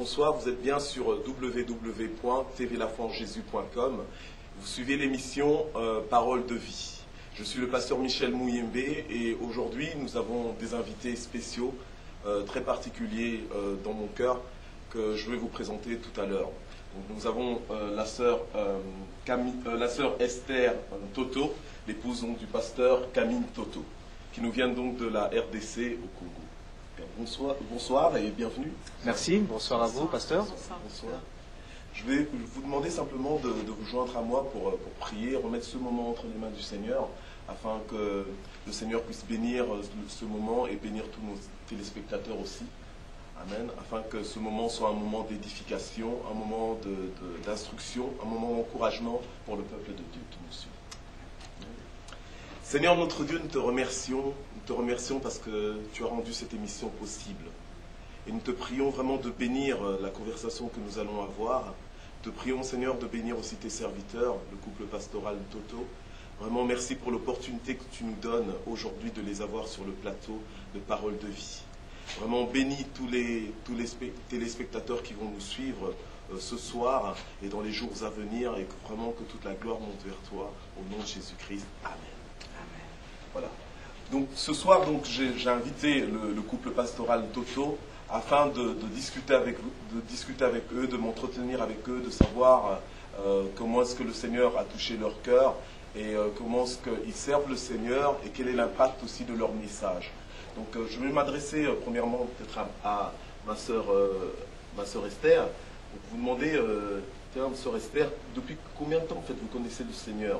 bonsoir, vous êtes bien sur www.tvlafoinjesus.com. Vous suivez l'émission Parole de vie. Je suis le pasteur Michel Mouyembe et aujourd'hui nous avons des invités spéciaux, très particuliers dans mon cœur, que je vais vous présenter tout à l'heure. Nous avons la sœur Esther Toto, l'épouse du pasteur Camille Toto, qui nous vient donc de la RDC au Congo. Bonsoir et bienvenue. Merci, bonsoir à vous, pasteur. Bonsoir. Je vais vous demander simplement de vous joindre à moi pour prier, remettre ce moment entre les mains du Seigneur, afin que le Seigneur puisse bénir ce moment et bénir tous nos téléspectateurs aussi. Amen. Afin que ce moment soit un moment d'édification, un moment d'instruction, un moment d'encouragement pour le peuple de Dieu qui nous suit. Seigneur notre Dieu, nous te remercions parce que tu as rendu cette émission possible. Et nous te prions vraiment de bénir la conversation que nous allons avoir. Nous te prions, Seigneur, de bénir aussi tes serviteurs, le couple pastoral Toto. Vraiment, merci pour l'opportunité que tu nous donnes aujourd'hui de les avoir sur le plateau de Parole de vie. Vraiment, bénis tous les téléspectateurs qui vont nous suivre ce soir et dans les jours à venir, et que vraiment que toute la gloire monte vers toi, au nom de Jésus-Christ. Amen. Voilà. Donc ce soir, j'ai invité le couple pastoral Toto afin de discuter avec eux, de m'entretenir avec eux, de savoir comment est-ce que le Seigneur a touché leur cœur et comment est-ce qu'ils servent le Seigneur et quel est l'impact aussi de leur message. Donc je vais m'adresser premièrement peut-être à ma sœur Esther. Donc, vous demandez, tiens, sœur Esther, depuis combien de temps en fait vous connaissez le Seigneur?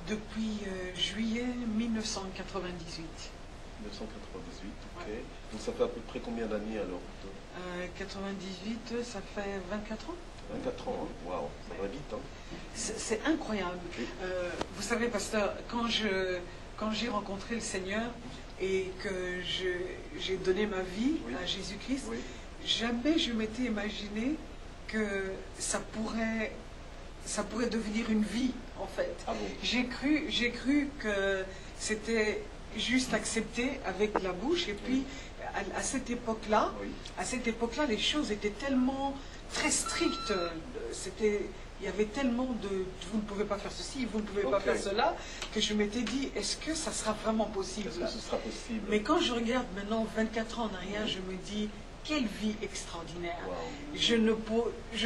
Depuis juillet 1998. 1998, ok. Ouais. Donc ça fait à peu près combien d'années alors? 98, ça fait 24 ans. 24 ans, hein. Waouh, ça va vite. Hein. C'est incroyable. Oui. Vous savez, pasteur, quand j'ai rencontré le Seigneur et que j'ai donné ma vie à Jésus-Christ, jamais je m'étais imaginé que ça pourrait devenir une vie, en fait. Ah bon? J'ai cru que c'était juste accepté avec la bouche, et puis à cette époque-là, les choses étaient tellement très strictes. Il y avait tellement de vous ne pouvez pas faire ceci, vous ne pouvez pas faire cela, que je m'étais dit, est-ce que ça sera vraiment possible? Est-ce que ce sera possible? Mais quand je regarde maintenant 24 ans en arrière, je me dis, quelle vie extraordinaire. Wow. Je ne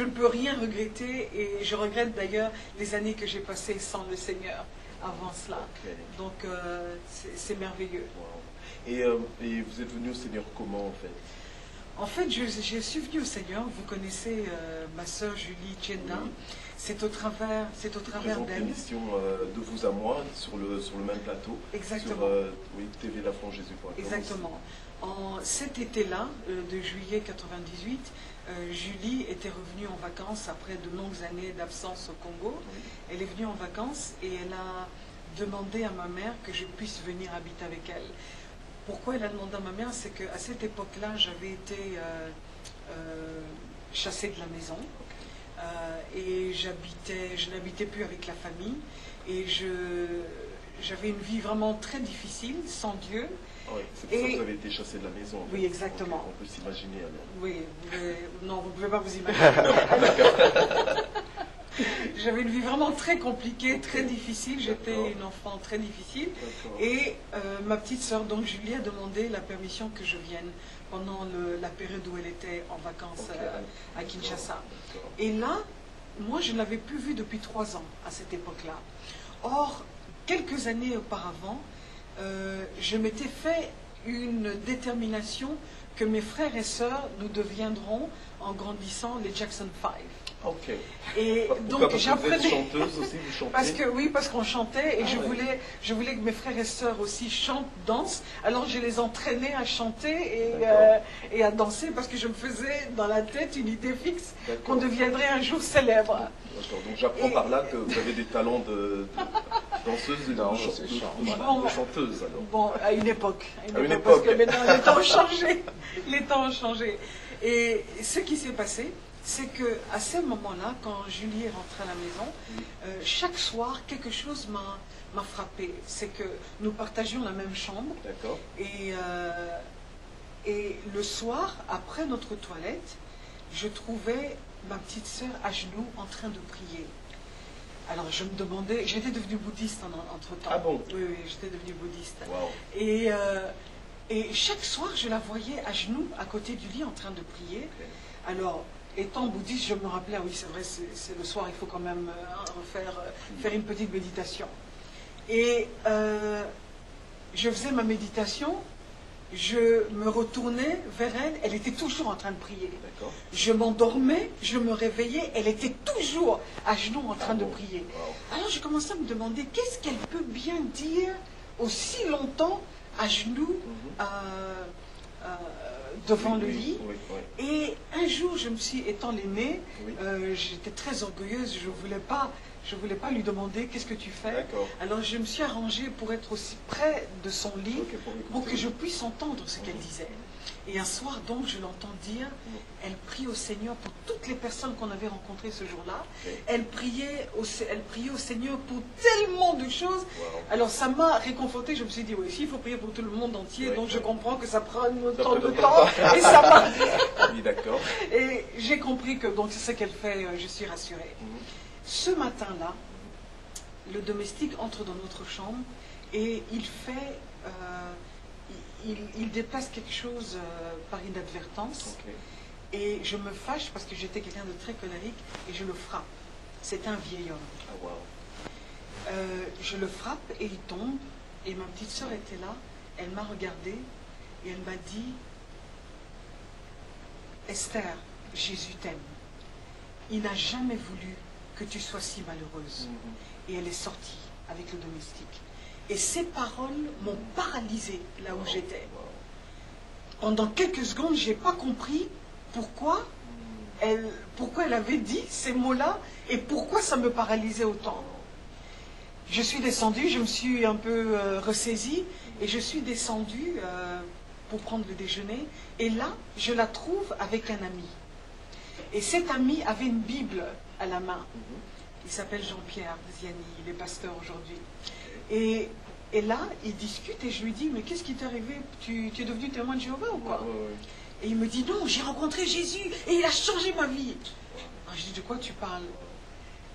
peux rien regretter, et je regrette d'ailleurs les années que j'ai passées sans le Seigneur avant cela. Donc c'est merveilleux. Wow. Et vous êtes venu au Seigneur comment en fait? En fait, je suis venue au Seigneur. Vous connaissez ma sœur Julie Tchenda. C'est au travers d'elle. Une émission de vous à moi sur le même plateau. Exactement. Sur tvlafoinjesus.com. Exactement. Cet été-là, de juillet 98, Julie était revenue en vacances après de longues années d'absence au Congo. Elle est venue en vacances et elle a demandé à ma mère que je puisse venir habiter avec elle. Pourquoi elle a demandé à ma mère? C'est qu'à cette époque-là, j'avais été chassée de la maison et je n'habitais plus avec la famille et j'avais une vie vraiment très difficile, sans Dieu. Oui, c'est pour ça que vous avez été chassé de la maison. En fait. Oui, exactement. Okay, on peut s'imaginer alors. Oui, non, vous ne pouvez pas vous imaginer. J'avais une vie vraiment très compliquée, très difficile. J'étais une enfant très difficile. Et ma petite sœur, donc Julie, a demandé la permission que je vienne pendant la période où elle était en vacances à Kinshasa. Et là, moi, je ne l'avais plus vue depuis 3 ans à cette époque-là. Or, quelques années auparavant, je m'étais fait une détermination que mes frères et sœurs, nous deviendrons, en grandissant, les Jackson 5. Ok. Et pourquoi? donc j'apprenais. Vous êtes chanteuse aussi, vous chantez? Parce qu'on chantait et je voulais que mes frères et sœurs aussi chantent, dansent. Alors je les entraînais à chanter et à danser parce que je me faisais dans la tête une idée fixe qu'on deviendrait un jour célèbre. D'accord. Donc j'apprends par là que vous avez des talents de danseuse et de chanteuse alors. Bon, à une époque. Parce que maintenant les temps ont changé. Les temps ont changé. Et ce qui s'est passé, c'est qu'à ce moment-là, quand Julie est rentrée à la maison, chaque soir, quelque chose m'a frappé. C'est que nous partagions la même chambre. D'accord. Et le soir, après notre toilette, je trouvais ma petite sœur à genoux en train de prier. Alors je me demandais, j'étais devenue bouddhiste entre-temps. Ah bon? Oui, oui, j'étais devenue bouddhiste. Wow. Et chaque soir, je la voyais à genoux, à côté du lit, en train de prier. Okay. Alors, étant bouddhiste, je me rappelais, ah oui, c'est vrai, c'est le soir, il faut quand même faire une petite méditation. Et je faisais ma méditation, je me retournais vers elle, elle était toujours en train de prier. Je m'endormais, je me réveillais, elle était toujours à genoux en train de prier. Wow. Alors je commençais à me demander, qu'est-ce qu'elle peut bien dire aussi longtemps à genoux devant le lit? Oui, oui. Et un jour, étant l'aînée, Oui. j'étais très orgueilleuse, je voulais pas lui demander qu'est-ce que tu fais. D'accord. Alors je me suis arrangée pour être aussi près de son lit, Ok, pour que je puisse entendre ce qu'elle disait. Et un soir donc, je l'entends dire, elle prie au Seigneur pour toutes les personnes qu'on avait rencontrées ce jour-là. Okay. Elle priait au Seigneur pour tellement de choses. Wow. Alors ça m'a réconfortée, je me suis dit, oui, il faut prier pour tout le monde entier, Oui. donc je comprends que ça prend autant prend de autant temps, de temps. et ça m'a... Oui, d'accord. Et j'ai compris que donc c'est ce qu'elle fait, je suis rassurée. Ce matin-là, le domestique entre dans notre chambre et il fait... il déplace quelque chose par inadvertance. Okay. Et je me fâche parce que j'étais quelqu'un de très colérique et je le frappe. C'est un vieil homme. Ah, wow. Je le frappe et il tombe. Et ma petite sœur était là. Elle m'a regardée et elle m'a dit, Esther, Jésus t'aime. Il n'a jamais voulu que tu sois si malheureuse. Et elle est sortie avec le domestique. Et ces paroles m'ont paralysée là où j'étais. Pendant quelques secondes, je n'ai pas compris pourquoi elle avait dit ces mots-là et pourquoi ça me paralysait autant. Je suis descendue, je me suis un peu ressaisie et je suis descendue pour prendre le déjeuner. Et là, je la trouve avec un ami. Et cet ami avait une Bible à la main. Il s'appelle Jean-Pierre Ziani, il est pasteur aujourd'hui. Et là, il discute et je lui dis, mais qu'est-ce qui t'est arrivé? Tu es devenu témoin de Jéhovah ou quoi? Et il me dit, non, j'ai rencontré Jésus et il a changé ma vie. Alors, je dis, de quoi tu parles?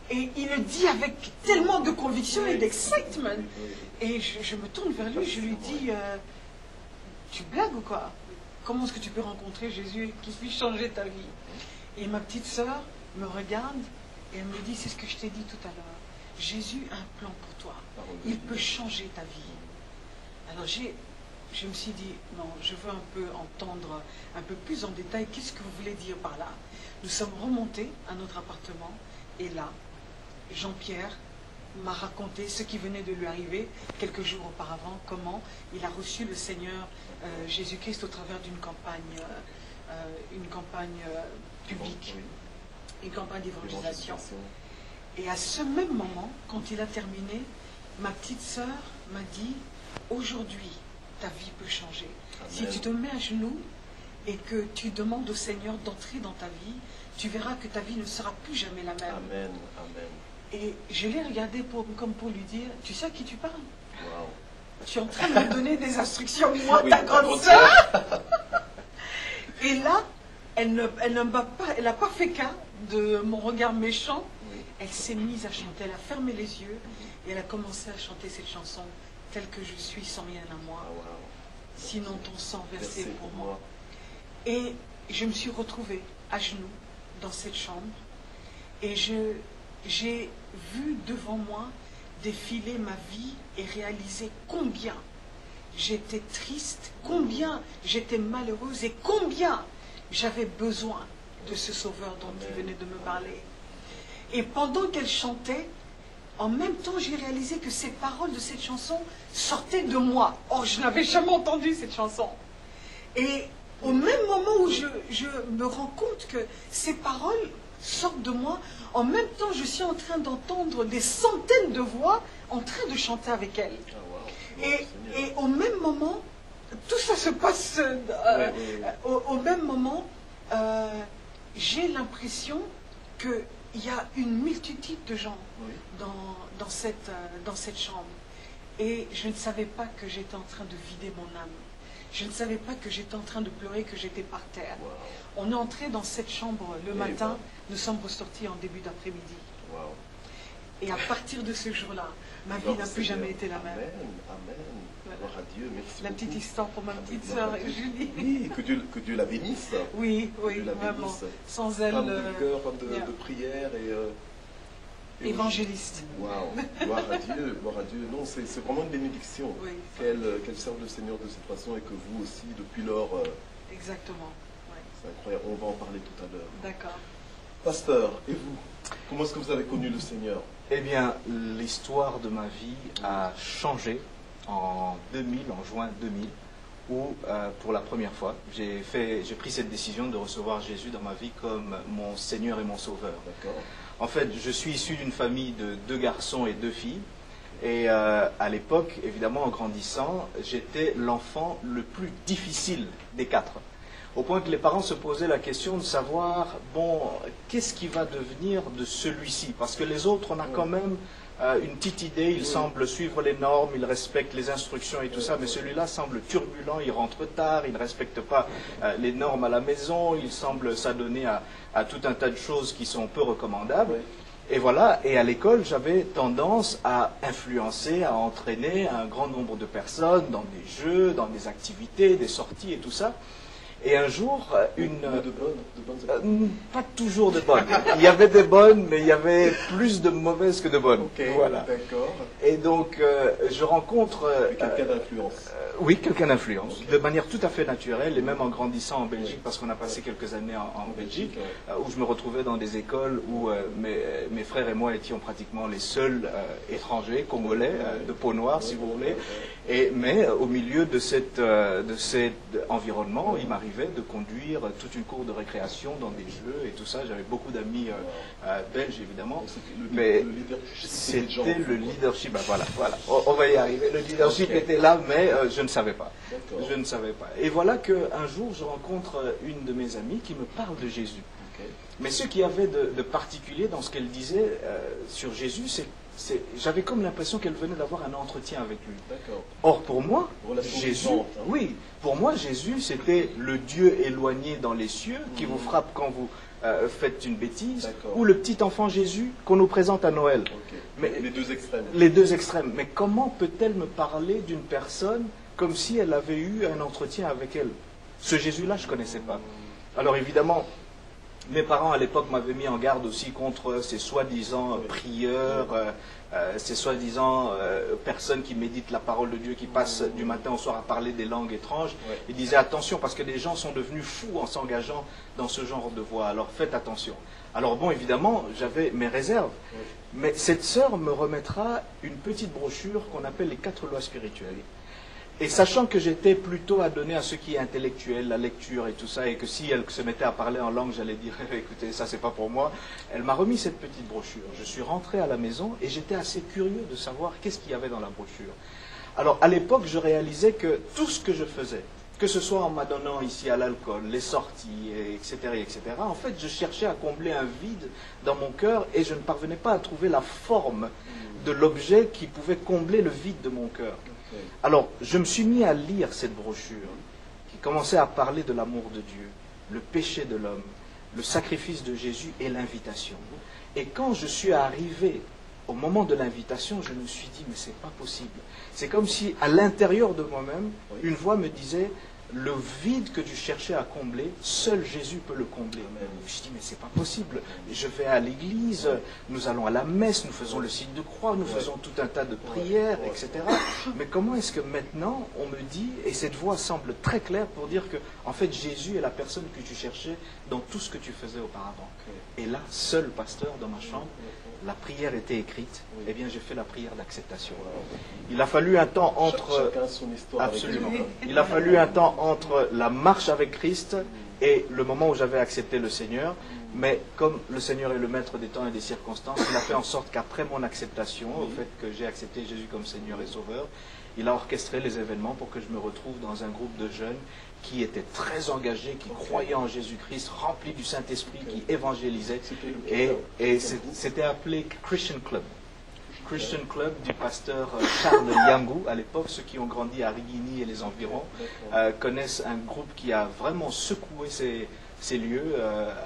Et il le dit avec tellement de conviction et d'excitement. Et je me tourne vers lui, je lui dis, tu blagues ou quoi? Comment est-ce que tu peux rencontrer Jésus qui puisse changer ta vie? Et ma petite sœur me regarde et elle me dit, c'est ce que je t'ai dit tout à l'heure. Jésus a un plan pour toi. Il peut changer ta vie. Alors je me suis dit, non, je veux un peu entendre un peu plus en détail qu'est-ce que vous voulez dire par là. Nous sommes remontés à notre appartement et là, Jean-Pierre m'a raconté ce qui venait de lui arriver quelques jours auparavant, comment il a reçu le Seigneur Jésus-Christ au travers d'une campagne publique, une campagne d'évangélisation. Et à ce même moment, quand il a terminé, ma petite sœur m'a dit, aujourd'hui, ta vie peut changer. Amen. Si tu te mets à genoux et que tu demandes au Seigneur d'entrer dans ta vie, tu verras que ta vie ne sera plus jamais la même. Amen. Amen. Et je l'ai regardé comme pour lui dire, tu sais à qui tu parles? Wow. Tu es en train de me donner des instructions, moi, Oui, ta grande sœur. Et là, elle n'a pas fait cas de mon regard méchant. Elle s'est mise à chanter, elle a fermé les yeux et elle a commencé à chanter cette chanson, telle que je suis sans rien à moi, sinon ton sang versé pour moi. Et je me suis retrouvée à genoux dans cette chambre et j'ai vu devant moi défiler ma vie et réaliser combien j'étais triste, combien j'étais malheureuse et combien j'avais besoin de ce sauveur dont il venait de me parler. Et pendant qu'elle chantait, en même temps, j'ai réalisé que ces paroles de cette chanson sortaient de moi. Or, je n'avais jamais entendu cette chanson. Et au même moment où je me rends compte que ces paroles sortent de moi, en même temps, je suis en train d'entendre des centaines de voix en train de chanter avec elle. Et au même moment, tout ça se passe au même moment, j'ai l'impression que il y a une multitude de gens dans cette chambre. Et je ne savais pas que j'étais en train de vider mon âme. Je ne savais pas que j'étais en train de pleurer, que j'étais par terre. Wow. On est entré dans cette chambre le Eh matin, ben. nous sommes ressortis en début d'après-midi. Wow. Et à partir de ce jour-là, ma vie Gloire n'a au plus Seigneur. jamais été la même. Amen, amen. Voilà. Gloire à Dieu, merci La beaucoup. petite histoire pour ma petite Gloire sœur à Dieu. Julie. Oui, que Dieu la bénisse. Oui, oui, Dieu la vraiment. bénisse. Sans elle, Femme de cœur, femme bien. de prière et Évangéliste. Waouh, gloire à Dieu, gloire à Dieu. Non, c'est vraiment une bénédiction Oui, qu'elle serve le Seigneur de cette façon et que vous aussi, depuis lors, exactement. Ouais. c'est incroyable. On va en parler tout à l'heure. D'accord. Pasteur, et vous? Comment est-ce que vous avez connu le Seigneur? Eh bien, l'histoire de ma vie a changé en 2000, en juin 2000, où pour la première fois, j'ai pris cette décision de recevoir Jésus dans ma vie comme mon Seigneur et mon Sauveur. D'accord. En fait, je suis issu d'une famille de 2 garçons et 2 filles. Et à l'époque, évidemment, en grandissant, j'étais l'enfant le plus difficile des 4. Au point que les parents se posaient la question de savoir, bon, qu'est-ce qui va devenir de celui-ci? Parce que les autres, on a quand même une petite idée, il semble suivre les normes, il respecte les instructions et tout ça, mais celui-là semble turbulent, il rentre tard, il ne respecte pas les normes à la maison, il semble s'adonner à tout un tas de choses qui sont peu recommandables. Oui. Et voilà, et à l'école, j'avais tendance à influencer, à entraîner un grand nombre de personnes dans des jeux, dans des activités, des sorties et tout ça. Et un jour, Mais de bonnes pas toujours de bonnes. Il y avait des bonnes, mais il y avait plus de mauvaises que de bonnes. Ok, Voilà. d'accord. Et donc, je rencontre... Quelqu'un d'influence. oui, quelqu'un d'influence, de manière tout à fait naturelle, et même en grandissant en Belgique, parce qu'on a passé quelques années en Belgique, où je me retrouvais dans des écoles où mes frères et moi étions pratiquement les seuls étrangers, congolais, de peau noire, si vous voulez. Mais au milieu de cet environnement, il m'arrivait de conduire toute une cour de récréation dans des jeux et tout ça. J'avais beaucoup d'amis belges, évidemment. Mais c'était le leadership. Ben voilà. On va y arriver. Le leadership était là, mais je ne savais pas. Je ne savais pas. Et voilà qu'un jour, je rencontre une de mes amies qui me parle de Jésus. Mais ce qu'il y avait de particulier dans ce qu'elle disait sur Jésus, j'avais comme l'impression qu'elle venait d'avoir un entretien avec lui. Or, pour moi, Jésus, oui, pour moi, Jésus, c'était le Dieu éloigné dans les cieux qui vous frappe quand vous faites une bêtise, ou le petit enfant Jésus qu'on nous présente à Noël. Mais les deux extrêmes. Les deux extrêmes. Mais comment peut-elle me parler d'une personne comme si elle avait eu un entretien avec elle? Ce Jésus-là, je ne connaissais pas. Alors évidemment, mes parents à l'époque m'avaient mis en garde aussi contre ces soi-disant prieurs, ces soi-disant personnes qui méditent la parole de Dieu, qui passent du matin au soir à parler des langues étranges. Ils disaient attention parce que les gens sont devenus fous en s'engageant dans ce genre de voie. Alors faites attention. Alors bon, évidemment, j'avais mes réserves. Mais cette sœur me remettra une petite brochure qu'on appelle les 4 lois spirituelles. Et sachant que j'étais plutôt adonné à ce qui est intellectuel, la lecture et tout ça, et que si elle se mettait à parler en langue, j'allais dire écoutez, ça c'est pas pour moi, elle m'a remis cette petite brochure. Je suis rentré à la maison et j'étais assez curieux de savoir qu'est-ce qu'il y avait dans la brochure. Alors à l'époque, je réalisais que tout ce que je faisais, que ce soit en m'adonnant ici à l'alcool, les sorties, etc., en fait, je cherchais à combler un vide dans mon cœur et je ne parvenais pas à trouver la forme de l'objet qui pouvait combler le vide de mon cœur. Alors, je me suis mis à lire cette brochure qui commençait à parler de l'amour de Dieu, le péché de l'homme, le sacrifice de Jésus et l'invitation. Et quand je suis arrivé au moment de l'invitation, je me suis dit, mais c'est pas possible. C'est comme si, à l'intérieur de moi-même, une voix me disait, le vide que tu cherchais à combler, seul Jésus peut le combler. Je me suis dit, mais c'est pas possible. Je vais à l'église, nous allons à la messe, nous faisons le signe de croix, nous faisons tout un tas de prières, etc. Mais comment est-ce que maintenant, on me dit, et cette voix semble très claire pour dire que, en fait, Jésus est la personne que tu cherchais dans tout ce que tu faisais auparavant. Et là, seul pasteur dans ma chambre, la prière était écrite, eh bien j'ai fait la prière d'acceptation. Il a fallu un temps entre... Chacun son histoire. Absolument. Il a fallu un temps entre la marche avec Christ et le moment où j'avais accepté le Seigneur. Mais comme le Seigneur est le maître des temps et des circonstances, il a fait en sorte qu'après mon acceptation, au fait que j'ai accepté Jésus comme Seigneur et Sauveur, il a orchestré les événements pour que je me retrouve dans un groupe de jeunes qui étaient très engagés, qui croyaient en Jésus-Christ, remplis du Saint-Esprit, qui évangélisaient. Et c'était appelé Christian Club. Christian Club du pasteur Charles Yangou. À l'époque, ceux qui ont grandi à Rigini et les environs connaissent un groupe qui a vraiment secoué ces lieux,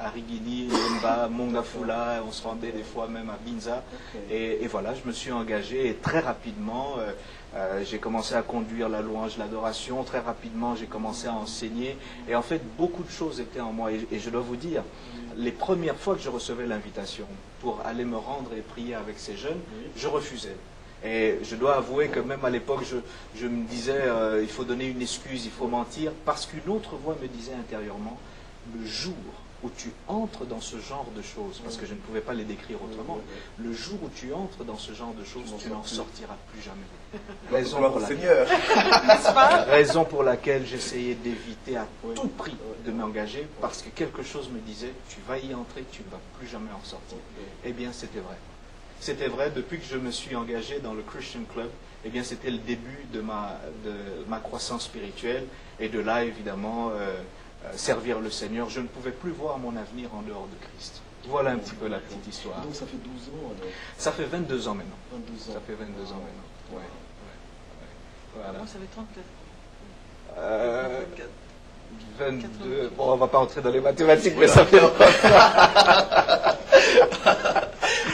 à Rigini, Lemba, Mongafula, on se rendait des fois même à Binza. Et voilà, je me suis engagé et très rapidement, j'ai commencé à conduire la louange, l'adoration. Très rapidement, j'ai commencé à enseigner. Et en fait, beaucoup de choses étaient en moi. Et je dois vous dire, les premières fois que je recevais l'invitation pour aller me rendre et prier avec ces jeunes, je refusais. Et je dois avouer que même à l'époque, je me disais, il faut donner une excuse, il faut mentir, parce qu'une autre voix me disait intérieurement, le jour où tu entres dans ce genre de choses, parce que je ne pouvais pas les décrire autrement, le jour où tu entres dans ce genre de choses, tu n'en sortiras plus jamais. Raison pour laquelle j'essayais d'éviter à tout prix de m'engager, parce que quelque chose me disait, tu vas y entrer, tu ne vas plus jamais en sortir. Eh bien, c'était vrai. C'était vrai, depuis que je me suis engagé dans le Christian Club, eh bien, c'était le début de ma croissance spirituelle, et de là, évidemment, servir le Seigneur. Je ne pouvais plus voir mon avenir en dehors de Christ. Voilà un petit peu la petite histoire. Donc ça fait 12 ans alors? Ça fait 22 ans maintenant. 22 ans. Ça fait 22 ans maintenant. Ouais. Voilà. Moi, ça fait 34. 22. Bon, on ne va pas entrer dans les mathématiques, mais ça fait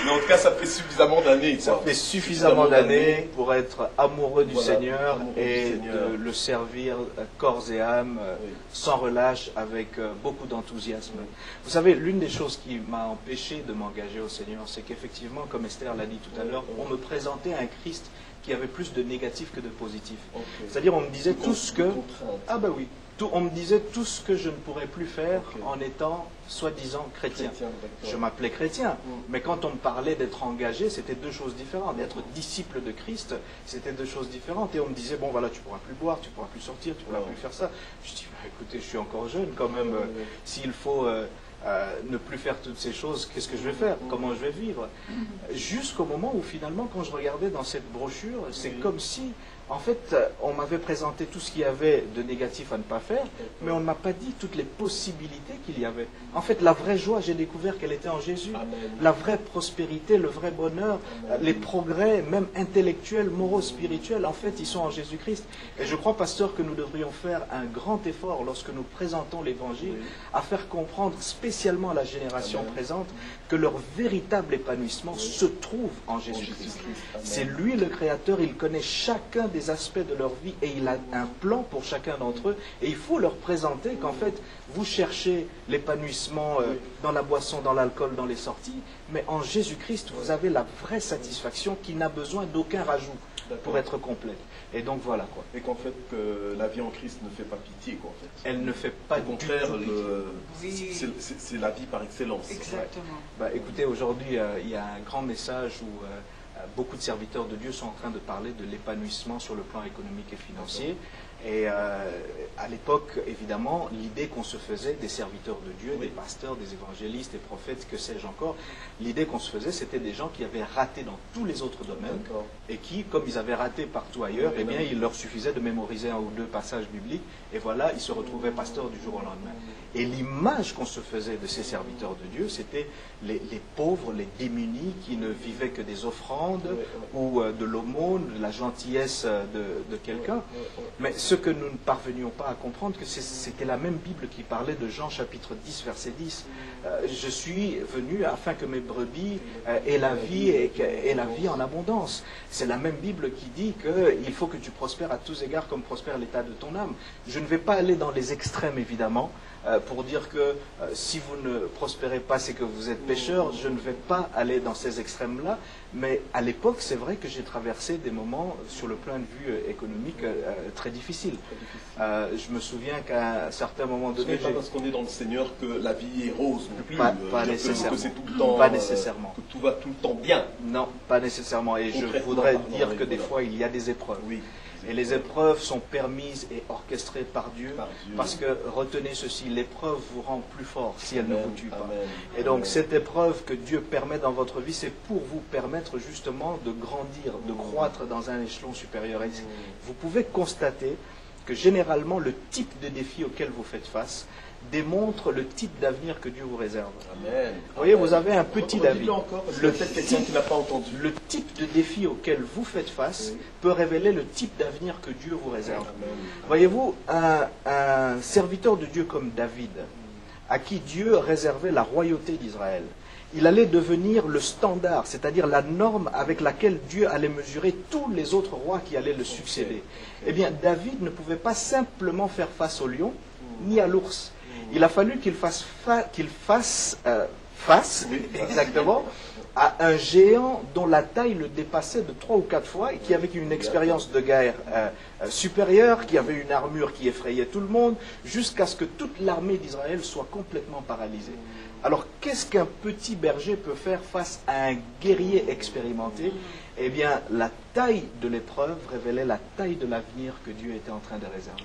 Mais en tout cas, ça fait suffisamment d'années. Ça fait suffisamment d'années pour être amoureux du Seigneur et de le servir corps et âme, sans relâche, avec beaucoup d'enthousiasme. Vous savez, l'une des choses qui m'a empêché de m'engager au Seigneur, c'est qu'effectivement, comme Esther l'a dit tout à l'heure, on me présentait un Christ qui avait plus de négatif que de positif. C'est-à-dire, on me disait tout ce que... Ah ben oui. On me disait tout ce que je ne pourrais plus faire en étant soi-disant chrétien. Je m'appelais chrétien, mais quand on me parlait d'être engagé, c'était deux choses différentes. D'être disciple de Christ, c'était deux choses différentes. Et on me disait, bon voilà, tu pourras plus boire, tu pourras plus sortir, tu pourras plus faire ça. Je dis, bah, écoutez, je suis encore jeune quand même. S'il faut ne plus faire toutes ces choses, qu'est-ce que je vais faire? Comment je vais vivre? Jusqu'au moment où finalement, quand je regardais dans cette brochure, c'est comme si... En fait, on m'avait présenté tout ce qu'il y avait de négatif à ne pas faire, mais on ne m'a pas dit toutes les possibilités qu'il y avait. En fait, la vraie joie, j'ai découvert qu'elle était en Jésus. Amen. La vraie prospérité, le vrai bonheur, les progrès, même intellectuels, moraux, spirituels, en fait, ils sont en Jésus-Christ. Et je crois, pasteur, que nous devrions faire un grand effort lorsque nous présentons l'Évangile, à faire comprendre spécialement à la génération présente que leur véritable épanouissement se trouve en Jésus-Christ. C'est lui le Créateur, il connaît chacun des aspects de leur vie et il a un plan pour chacun d'entre eux et il faut leur présenter qu'en fait vous cherchez l'épanouissement dans la boisson, dans l'alcool, dans les sorties, mais en Jésus-Christ vous avez la vraie satisfaction qui n'a besoin d'aucun rajout pour être complète. Et donc voilà quoi. Et qu'en fait que la vie en Christ ne fait pas pitié quoi en fait. Elle ne fait pas au contraire, c'est la vie par excellence. Exactement. Bah, écoutez, aujourd'hui il y a un grand message où beaucoup de serviteurs de Dieu sont en train de parler de l'épanouissement sur le plan économique et financier. Et à l'époque, évidemment, l'idée qu'on se faisait des serviteurs de Dieu, des pasteurs, des évangélistes, des prophètes, que sais-je encore, l'idée qu'on se faisait, c'était des gens qui avaient raté dans tous les autres domaines et qui, comme ils avaient raté partout ailleurs, eh bien, il leur suffisait de mémoriser un ou deux passages bibliques et voilà, ils se retrouvaient pasteurs du jour au lendemain. Et l'image qu'on se faisait de ces serviteurs de Dieu, c'était les pauvres, les démunis qui ne vivaient que des offrandes ou de l'aumône, de la gentillesse de quelqu'un. Mais ce que nous ne parvenions pas à comprendre, que c'était la même Bible qui parlait de Jean chapitre 10, verset 10. Je suis venu afin que mes brebis aient la vie et la vie en abondance. C'est la même Bible qui dit qu'il faut que tu prospères à tous égards comme prospère l'état de ton âme. Je ne vais pas aller dans les extrêmes, évidemment, pour dire que si vous ne prospérez pas, c'est que vous êtes pécheur. Je ne vais pas aller dans ces extrêmes-là. Mais à l'époque, c'est vrai que j'ai traversé des moments, sur le point de vue économique, très difficiles. Je me souviens qu'à un certain moment donné... Ce n'est pas parce qu'on est dans le Seigneur que la vie est rose non plus. Pas nécessairement. Que c'est tout le temps, pas nécessairement. Que tout va tout le temps bien. Non, pas nécessairement. Et je voudrais dire que des fois, il y a des épreuves. Oui. Et les épreuves sont permises et orchestrées par Dieu, parce que retenez ceci, l'épreuve vous rend plus fort si elle ne vous tue pas. Et donc cette épreuve que Dieu permet dans votre vie, c'est pour vous permettre justement de grandir, de croître dans un échelon supérieur. Et vous pouvez constater que généralement le type de défi auquel vous faites face démontre le type d'avenir que Dieu vous réserve. Amen. Vous voyez, vous avez un petit David. Redis-le encore, parce qu'il y a peut-être quelqu'un qui n'a pas entendu. Le type de défi auquel vous faites face peut révéler le type d'avenir que Dieu vous réserve. Amen. Voyez-vous, un serviteur de Dieu comme David, à qui Dieu réservait la royauté d'Israël, il allait devenir le standard, c'est-à-dire la norme avec laquelle Dieu allait mesurer tous les autres rois qui allaient le succéder. Eh bien, David ne pouvait pas simplement faire face au lion, ni à l'ours. Il a fallu qu'il fasse face, exactement, à un géant dont la taille le dépassait de 3 ou 4 fois et qui avait une expérience de guerre supérieure, qui avait une armure qui effrayait tout le monde, jusqu'à ce que toute l'armée d'Israël soit complètement paralysée. Alors, qu'est-ce qu'un petit berger peut faire face à un guerrier expérimenté? Eh bien, la taille de l'épreuve révélait la taille de l'avenir que Dieu était en train de réserver.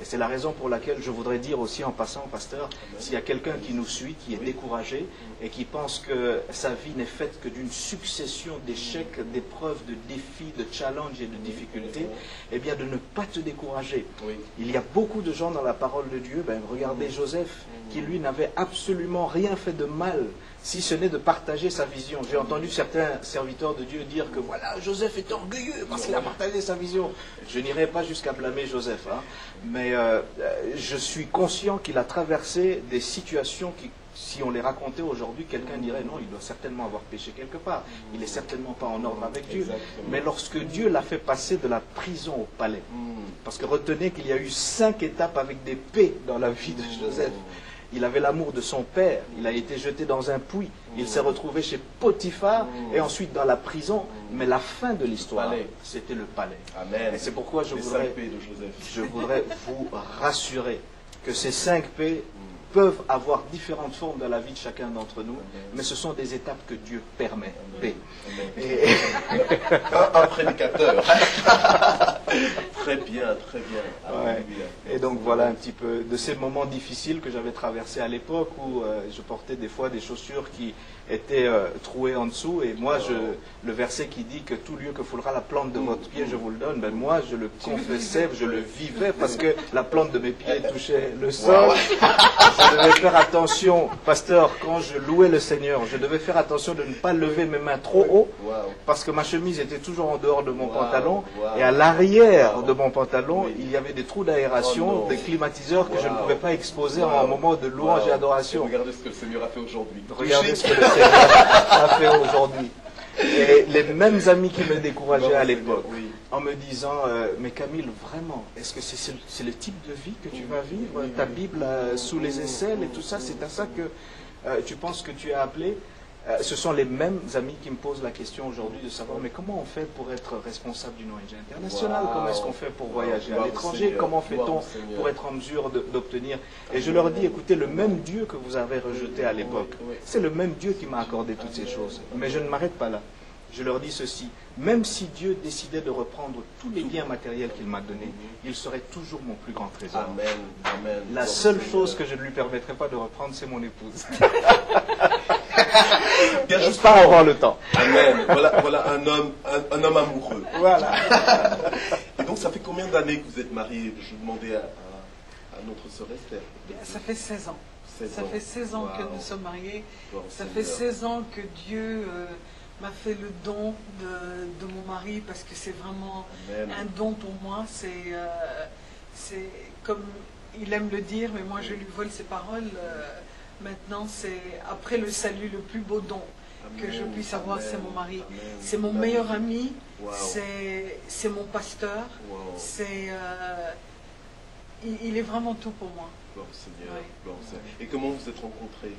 Et c'est la raison pour laquelle je voudrais dire aussi en passant, pasteur, s'il y a quelqu'un qui nous suit, qui est découragé et qui pense que sa vie n'est faite que d'une succession d'échecs, d'épreuves, de défis, de challenges et de difficultés, eh bien de ne pas te décourager. Il y a beaucoup de gens dans la parole de Dieu, regardez Joseph, qui lui n'avait absolument rien fait de mal, si ce n'est de partager sa vision. J'ai entendu certains serviteurs de Dieu dire que voilà, Joseph est orgueilleux parce qu'il a partagé sa vision. Je n'irai pas jusqu'à blâmer Joseph, mais je suis conscient qu'il a traversé des situations qui, si on les racontait aujourd'hui, quelqu'un dirait non, il doit certainement avoir péché quelque part. Il n'est certainement pas en ordre avec Dieu. Exactement. Mais lorsque Dieu l'a fait passer de la prison au palais, parce que retenez qu'il y a eu 5 étapes avec des P dans la vie de Joseph. Il avait l'amour de son père, il a été jeté dans un puits, il s'est retrouvé chez Potiphar et ensuite dans la prison. Mais la fin de l'histoire, c'était le palais. Amen. Et c'est pourquoi je voudrais vous rassurer que ces 5 P peuvent avoir différentes formes dans la vie de chacun d'entre nous, mais ce sont des étapes que Dieu permet. P. Un prédicateur. Très bien, très bien. Ouais. Et donc voilà un petit peu de ces moments difficiles que j'avais traversés à l'époque où je portais des fois des chaussures qui étaient trouées en dessous, et moi le verset qui dit que tout lieu que foulera la plante de votre pied je vous le donne, moi je le confessais, je le vivais parce que la plante de mes pieds touchait le sol. Je devais faire attention, pasteur, quand je louais le Seigneur, je devais faire attention de ne pas lever mes mains trop haut parce que ma chemise était toujours en dehors de mon pantalon, et à l'arrière de mon pantalon il y avait des trous d'aération, des climatiseurs que je ne pouvais pas exposer en un moment de louange et adoration. Regardez ce que le Seigneur a fait aujourd'hui. Regardez ce que le Seigneur a fait aujourd'hui. Et les mêmes amis qui me décourageaient à l'époque, en me disant mais Camille, vraiment, est-ce que c'est le type de vie que tu vas vivre? Ta Bible sous les aisselles et tout ça, c'est à ça que tu penses que tu es appelé? Ce sont les mêmes amis qui me posent la question aujourd'hui de savoir mais comment on fait pour être responsable d'une ONG internationale? Comment est-ce qu'on fait pour voyager à l'étranger? Comment fait-on pour être en mesure d'obtenir? Et je leur dis, écoutez, le même Dieu que vous avez rejeté à l'époque, c'est le même Dieu qui m'a accordé toutes ces choses. Mais je ne m'arrête pas là. Je leur dis ceci, même si Dieu décidait de reprendre tous les biens matériels qu'il m'a donnés, il serait toujours mon plus grand trésor. Amen. Amen. La seule chose que je ne lui permettrai pas de reprendre, c'est mon épouse. Juste pas avoir le temps. Amen. Voilà un homme amoureux. Voilà. Et donc, ça fait combien d'années que vous êtes mariés? Je demandais à notre sœur Esther. Ça fait 16 ans. Ça fait 16 ans que nous sommes mariés. Ça fait Seigneur. 16 ans que Dieu m'a fait le don de mon mari, parce que c'est vraiment un don pour moi. C'est comme il aime le dire, mais moi je lui vole ses paroles. Maintenant, c'est après le salut, le plus beau don que je puisse avoir, c'est mon mari. C'est mon meilleur ami, c'est mon pasteur, il est vraiment tout pour moi. Gloire au Seigneur. Gloire au Seigneur. Et comment vous êtes rencontrés?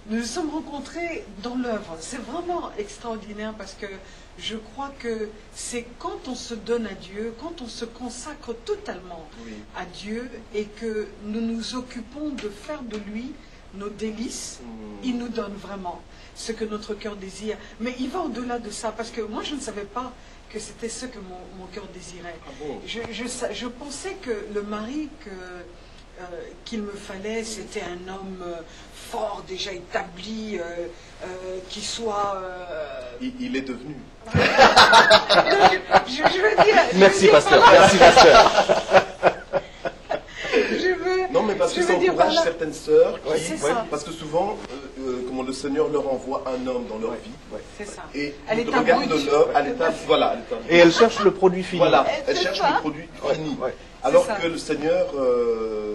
Nous nous sommes rencontrés dans l'œuvre. C'est vraiment extraordinaire parce que je crois que c'est quand on se donne à Dieu, quand on se consacre totalement à Dieu et que nous nous occupons de faire de lui nos délices, il nous donne vraiment ce que notre cœur désire. Mais il va au-delà de ça, parce que moi je ne savais pas que c'était ce que mon cœur désirait. Ah bon? Je pensais que le mari qu'il me fallait, c'était un homme fort, déjà établi, qui soit... Il est devenu. Je veux dire... Merci pasteur, merci pasteur. Non, mais parce parce que Je ça veux dire, encourage voilà. certaines sœurs qui... C'est ça. Parce que souvent, comment le Seigneur leur envoie un homme dans leur vie. C'est ça. Et Elle ils est un regardent brut. l'homme à l'état... Voilà. Et elle cherche le produit fini. Voilà, C'est elle cherche ça. le produit fini. Ouais. Alors ça. que le Seigneur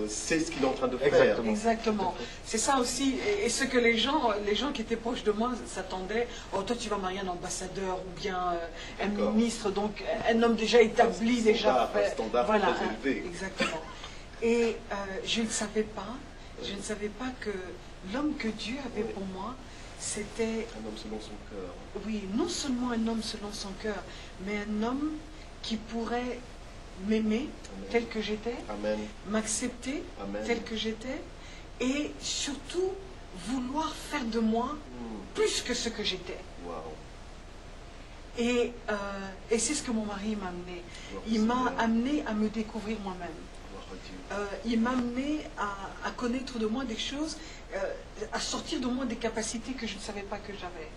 sait ce qu'il est en train de faire. Exactement. Exactement. C'est ça aussi. Et ce que les gens qui étaient proches de moi s'attendaient, oh toi tu vas marier un ambassadeur ou bien un D'accord. ministre, donc un homme déjà établi, déjà fait. Un standard Voilà, très élevé. exactement. Et je ne savais pas, que l'homme que Dieu avait pour moi, c'était, Un homme selon son cœur. oui, non seulement un homme selon son cœur, mais un homme qui pourrait m'aimer Amen. tel que j'étais, Amen. m'accepter Amen. tel que j'étais, et surtout vouloir faire de moi plus que ce que j'étais. Wow. Et c'est ce que mon mari m'a amené. Gloire au Il m'a Seigneur. amené à me découvrir moi-même. Gloire à Dieu. Il m'a amené à connaître de moi des choses, à sortir de moi des capacités que je ne savais pas que j'avais.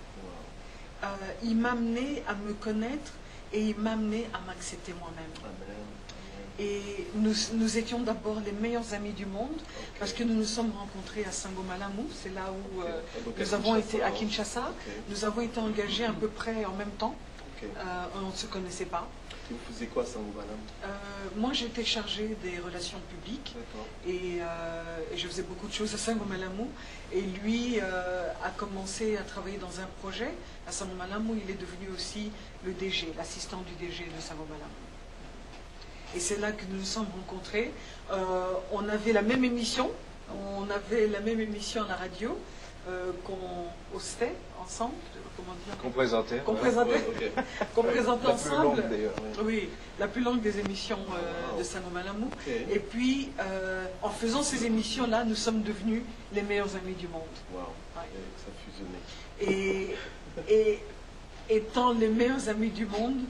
Wow. Il m'a amené à me connaître et il m'a amené à m'accepter moi-même. Amen. Et nous étions d'abord les meilleurs amis du monde parce que nous nous sommes rencontrés à Sangomalamu, c'est là où Donc, nous avons été à Kinshasa. Ok. Nous avons été engagés à peu près en même temps. Ok. On ne se connaissait pas. Et vous faisiez quoi, Saint-Gouvalam? Moi, j'étais chargée des relations publiques D'accord. et je faisais beaucoup de choses à Sangomalamu. Et lui a commencé à travailler dans un projet. À Sangomalamu, il est devenu aussi le DG, l'assistant du DG de Sangomalamu. Et c'est là que nous nous sommes rencontrés. On avait la même émission. On avait la même émission à la radio qu'on hostait ensemble. Comment dire? Qu'on présentait. Qu'on présentait, Ouais, ok. qu'on présentait La plus ensemble. longue, d'ailleurs. Oui, la plus longue des émissions Wow. de Sangomalamu. Ok. Et puis, en faisant ces émissions-là, nous sommes devenus les meilleurs amis du monde. Wow. Ouais. Et ça fusionnait. Et étant les meilleurs amis du monde,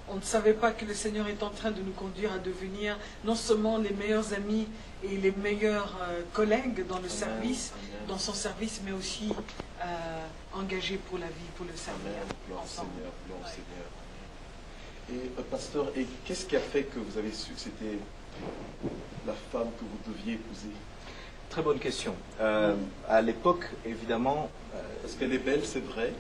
on ne savait pas que le Seigneur est en train de nous conduire à devenir non seulement les meilleurs amis et les meilleurs collègues dans le service, Amen. dans son service, mais aussi engagés pour la vie, pour le servir Amen. Gloire au ensemble. Seigneur. Gloire au Ouais. Seigneur. Et pasteur, et qu'est-ce qui a fait que vous avez su que c'était la femme que vous deviez épouser? Très bonne question. À l'époque, évidemment, Parce qu'elle est belle, c'est vrai.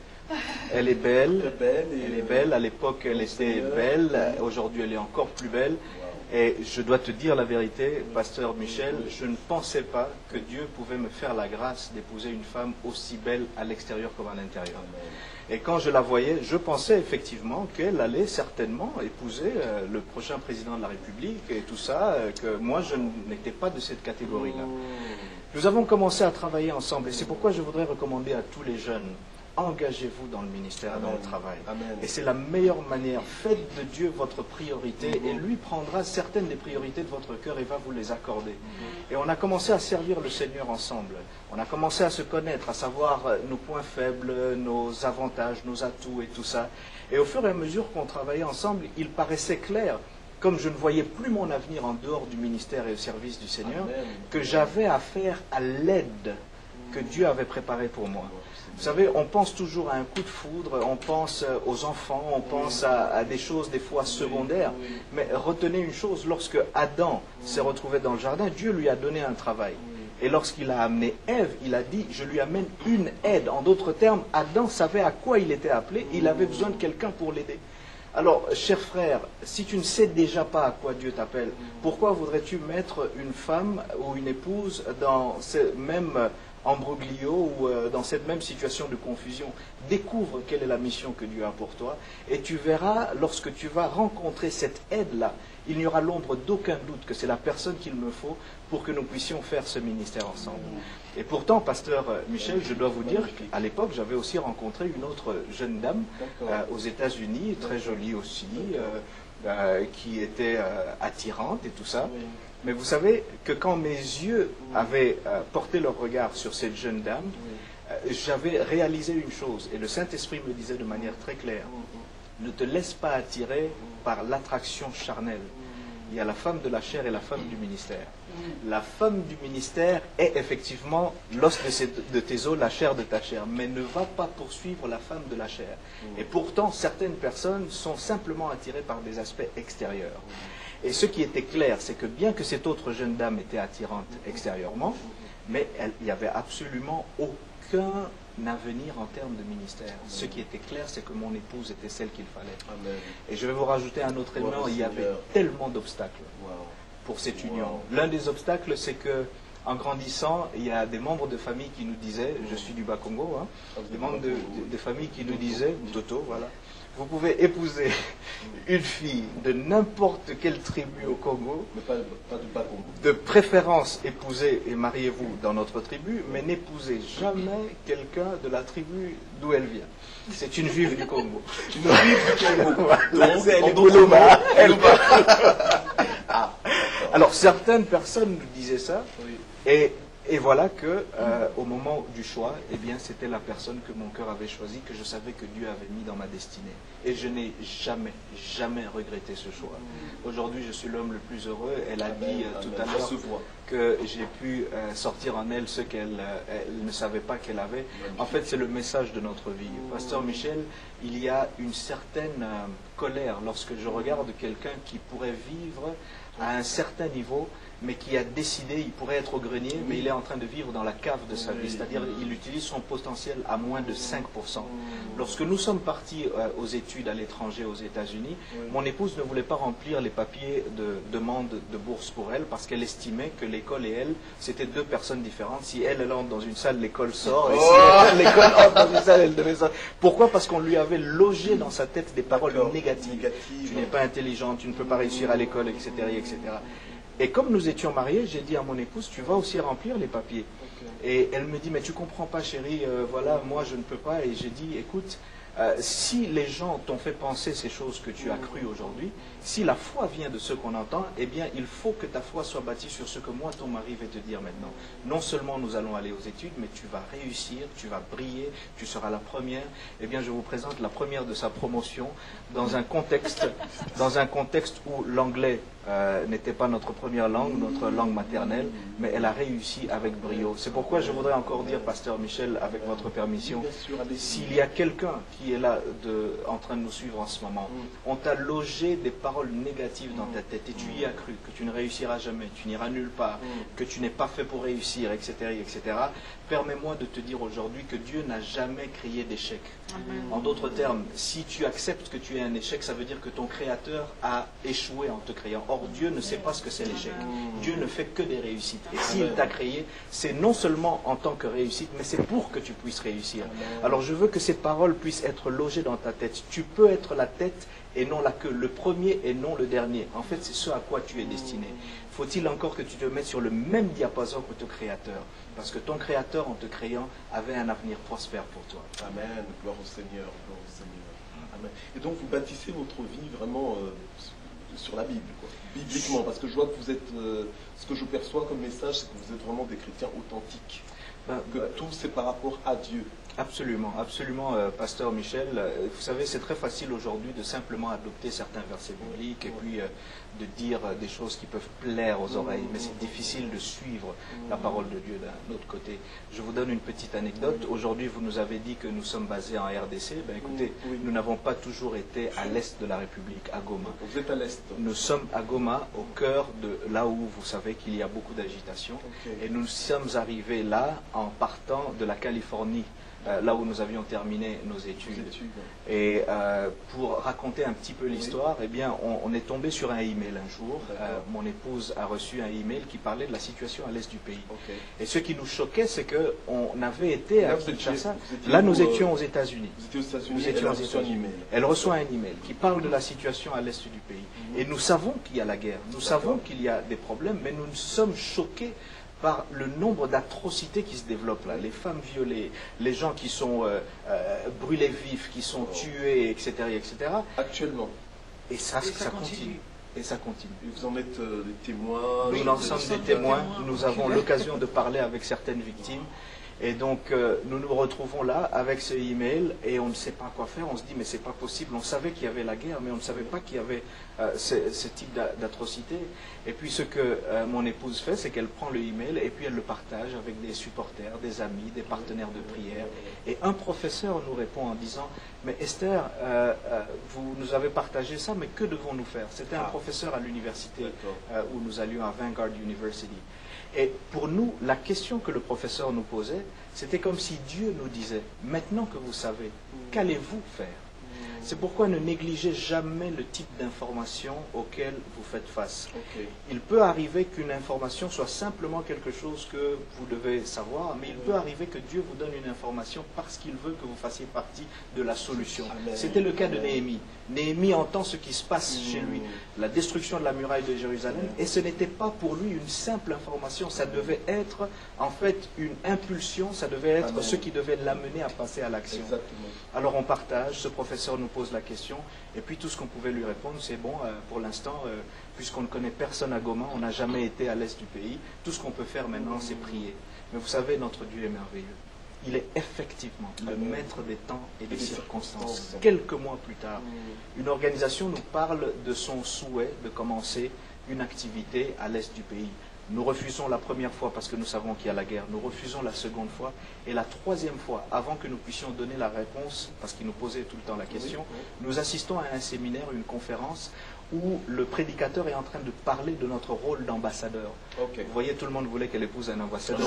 elle est belle. Très belle. Et, Elle est belle. À l'époque, elle était Seigneur. belle. Aujourd'hui, elle est encore plus belle. Wow. Et je dois te dire la vérité, pasteur Michel, je ne pensais pas que Dieu pouvait me faire la grâce d'épouser une femme aussi belle à l'extérieur comme à l'intérieur. Amen. Et quand je la voyais, je pensais effectivement qu'elle allait certainement épouser le prochain président de la République et tout ça, que moi je n'étais pas de cette catégorie-là. Nous avons commencé à travailler ensemble et c'est pourquoi je voudrais recommander à tous les jeunes, engagez-vous dans le ministère et dans le travail. Amen. Et c'est la meilleure manière. Faites de Dieu votre priorité et lui prendra certaines des priorités de votre cœur et va vous les accorder. Et on a commencé à servir le Seigneur ensemble. On a commencé à se connaître, à savoir nos points faibles, nos avantages, nos atouts et tout ça. Et au fur et à mesure qu'on travaillait ensemble, il paraissait clair, comme je ne voyais plus mon avenir en dehors du ministère et au service du Seigneur, Amen. que j'avais affaire à l'aide que Dieu avait préparée pour moi. Vous savez, on pense toujours à un coup de foudre, on pense aux enfants, on pense à des choses des fois secondaires. Oui. Mais retenez une chose, lorsque Adam s'est retrouvé dans le jardin, Dieu lui a donné un travail. Et lorsqu'il a amené Ève, il a dit, je lui amène une aide. En d'autres termes, Adam savait à quoi il était appelé, il avait besoin de quelqu'un pour l'aider. Alors, cher frère, si tu ne sais déjà pas à quoi Dieu t'appelle, pourquoi voudrais-tu mettre une femme ou une épouse dans ce même embroglio ou dans cette même situation de confusion? Découvre quelle est la mission que Dieu a pour toi et tu verras, lorsque tu vas rencontrer cette aide-là, il n'y aura l'ombre d'aucun doute que c'est la personne qu'il me faut pour que nous puissions faire ce ministère ensemble. Et pourtant, pasteur Michel, je dois vous dire qu'à l'époque, j'avais aussi rencontré une autre jeune dame aux États-Unis, très jolie aussi, qui était attirante et tout ça. Oui. Mais vous savez que quand mes yeux avaient porté leur regard sur cette jeune dame, j'avais réalisé une chose, et le Saint-Esprit me disait de manière très claire, ne te laisse pas attirer par l'attraction charnelle. Il y a la femme de la chair et la femme du ministère. La femme du ministère est effectivement l'os de tes os, la chair de ta chair, mais ne va pas poursuivre la femme de la chair. Et pourtant, certaines personnes sont simplement attirées par des aspects extérieurs. Et ce qui était clair, c'est que bien que cette autre jeune dame était attirante extérieurement, mais il n'y avait absolument aucun avenir en termes de ministère. Ce qui était clair, c'est que mon épouse était celle qu'il fallait. Amen. Et je vais vous rajouter un autre élément, il y avait tellement d'obstacles pour cette union. L'un des obstacles, c'est que en grandissant, il y a des membres de famille qui nous disaient, je suis du Bas-Congo, hein, des membres de famille qui nous disaient, Toto, voilà, vous pouvez épouser une fille de n'importe quelle tribu au Congo, mais pas du Bas-Congo. De préférence, épousez et mariez-vous dans notre tribu, mais n'épousez jamais quelqu'un de la tribu d'où elle vient. C'est une juive du Congo. Une juive du Congo. Donc, elle est Bouloma. Alors, certaines personnes nous disaient ça, et voilà que, au moment du choix, eh bien, c'était la personne que mon cœur avait choisie, que je savais que Dieu avait mis dans ma destinée. Et je n'ai jamais, jamais regretté ce choix. Aujourd'hui, je suis l'homme le plus heureux. Elle a dit tout à l'heure que j'ai pu sortir en elle ce qu'elle ne savait pas qu'elle avait. En fait, c'est le message de notre vie. Pasteur Michel, il y a une certaine colère lorsque je regarde quelqu'un qui pourrait vivre à un certain niveau, mais qui a décidé, il pourrait être au grenier, mais il est en train de vivre dans la cave de sa vie, c'est-à-dire il utilise son potentiel à moins de 5%. Lorsque nous sommes partis aux études à l'étranger, aux États-Unis, mon épouse ne voulait pas remplir les papiers de demande de bourse pour elle, parce qu'elle estimait que l'école et elle, c'était deux personnes différentes. Si elle entre dans une salle, l'école sort, et si l'école entre dans une salle, elle devait sortir. Pourquoi? Parce qu'on lui avait logé dans sa tête des paroles négatives. Tu n'es pas intelligent, tu ne peux pas réussir à l'école, etc., etc. Et comme nous étions mariés, j'ai dit à mon épouse, tu vas aussi remplir les papiers. Et elle me dit, mais tu comprends pas chérie, voilà, moi je ne peux pas. Et j'ai dit, écoute, si les gens t'ont fait penser ces choses que tu as crues aujourd'hui, si la foi vient de ce qu'on entend, eh bien il faut que ta foi soit bâtie sur ce que moi, ton mari, vais te dire maintenant. Non seulement nous allons aller aux études, mais tu vas réussir, tu vas briller, tu seras la première. Eh bien je vous présente la première de sa promotion dans un contexte où l'anglais n'était pas notre première langue, notre langue maternelle, mais elle a réussi avec brio. C'est pourquoi je voudrais encore dire, Pasteur Michel, avec votre permission, s'il y a quelqu'un qui est là en train de nous suivre en ce moment, on t'a logé des paroles négatives dans ta tête et tu y as cru, que tu ne réussiras jamais, tu n'iras nulle part, que tu n'es pas fait pour réussir, etc., etc. Permets-moi de te dire aujourd'hui que Dieu n'a jamais crié d'échec. En d'autres termes, si tu acceptes que tu es un échec, ça veut dire que ton Créateur a échoué en te créant. Or, Dieu ne sait pas ce que c'est l'échec. Dieu ne fait que des réussites. Et s'il t'a créé, c'est non seulement en tant que réussite, mais c'est pour que tu puisses réussir. Alors, je veux que ces paroles puissent être logées dans ta tête. Tu peux être la tête et non la queue, le premier et non le dernier. En fait, c'est ce à quoi tu es destiné. Faut-il encore que tu te mettes sur le même diapason que ton Créateur? Parce que ton Créateur, en te créant, avait un avenir prospère pour toi. Amen. Gloire au Seigneur. Gloire au Seigneur. Amen. Et donc, vous bâtissez votre vie vraiment sur la Bible, quoi. Bibliquement. Parce que je vois que vous êtes... ce que je perçois comme message, c'est que vous êtes vraiment des chrétiens authentiques. Que tout, c'est par rapport à Dieu. Absolument, absolument, Pasteur Michel. Vous savez, c'est très facile aujourd'hui de simplement adopter certains versets bibliques et puis de dire des choses qui peuvent plaire aux oreilles, mais c'est difficile de suivre la parole de Dieu d'un autre côté. Je vous donne une petite anecdote. Aujourd'hui, vous nous avez dit que nous sommes basés en RDC. Ben, écoutez, nous n'avons pas toujours été à l'est de la République, à Goma. Vous êtes à l'est. Nous sommes à Goma, au cœur de là où vous savez qu'il y a beaucoup d'agitation. Et nous sommes arrivés là en partant de la Californie, là où nous avions terminé nos études. Et pour raconter un petit peu l'histoire, eh bien, on est tombé sur un email un jour. Mon épouse a reçu un email qui parlait de la situation à l'est du pays. Et ce qui nous choquait, c'est qu'on avait été à Kinshasa. Là, nous étions aux États-Unis. Vous étiez aux États-Unis. Nous étions aux États-Unis. Elle reçoit un email qui parle de la situation à l'est du pays. Et nous savons qu'il y a la guerre. Nous savons qu'il y a des problèmes, mais nous sommes choqués par le nombre d'atrocités qui se développent là. Les femmes violées, les gens qui sont brûlés vifs, qui sont tués, etc., etc. Actuellement. Et ça continue. Et ça continue. Et vous en êtes des témoins. Nous en sommes des témoins. Nous avons l'occasion de parler avec certaines victimes. Et donc, nous nous retrouvons là avec ce email et on ne sait pas quoi faire. On se dit, mais c'est pas possible. On savait qu'il y avait la guerre, mais on ne savait pas qu'il y avait ce type d'atrocité. Et puis, ce que mon épouse fait, c'est qu'elle prend le email et puis elle le partage avec des supporters, des amis, des partenaires de prière. Et un professeur nous répond en disant, mais Esther, vous nous avez partagé ça, mais que devons-nous faire? C'était un professeur à l'université où nous allions à Vanguard University. Et pour nous, la question que le professeur nous posait, c'était comme si Dieu nous disait, maintenant que vous savez, qu'allez-vous faire? C'est pourquoi ne négligez jamais le type d'information auquel vous faites face. Il peut arriver qu'une information soit simplement quelque chose que vous devez savoir, mais il peut arriver que Dieu vous donne une information parce qu'il veut que vous fassiez partie de la solution. C'était le cas de Néhémie. Néhémie entend ce qui se passe chez lui, la destruction de la muraille de Jérusalem, et ce n'était pas pour lui une simple information, ça devait être en fait une impulsion, ça devait être ce qui devait l'amener à passer à l'action. Alors on partage, ce professeur nous pose la question, et puis tout ce qu'on pouvait lui répondre, c'est bon, pour l'instant, puisqu'on ne connaît personne à Goma, on n'a jamais été à l'est du pays, tout ce qu'on peut faire maintenant, c'est prier. Mais vous savez, notre Dieu est merveilleux. Il est effectivement le maître des temps et des circonstances. Quelques mois plus tard, une organisation nous parle de son souhait de commencer une activité à l'est du pays. Nous refusons la première fois parce que nous savons qu'il y a la guerre. Nous refusons la seconde fois. Et la troisième fois, avant que nous puissions donner la réponse, parce qu'il nous posait tout le temps la question, nous assistons à un séminaire, une conférence, où le prédicateur est en train de parler de notre rôle d'ambassadeur. Vous voyez, tout le monde voulait qu'elle épouse un ambassadeur.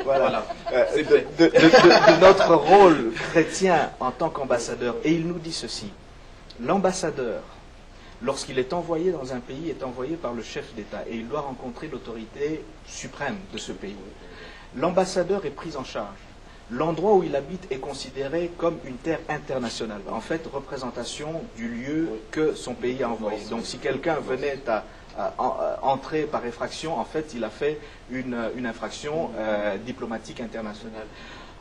Voilà. De notre rôle chrétien en tant qu'ambassadeur. Et il nous dit ceci. L'ambassadeur, lorsqu'il est envoyé dans un pays, est envoyé par le chef d'État et il doit rencontrer l'autorité suprême de ce pays. L'ambassadeur est pris en charge. L'endroit où il habite est considéré comme une terre internationale, en fait, représentation du lieu que son pays a envoyé. Donc si quelqu'un venait à entrer par effraction, en fait, il a fait une infraction diplomatique internationale.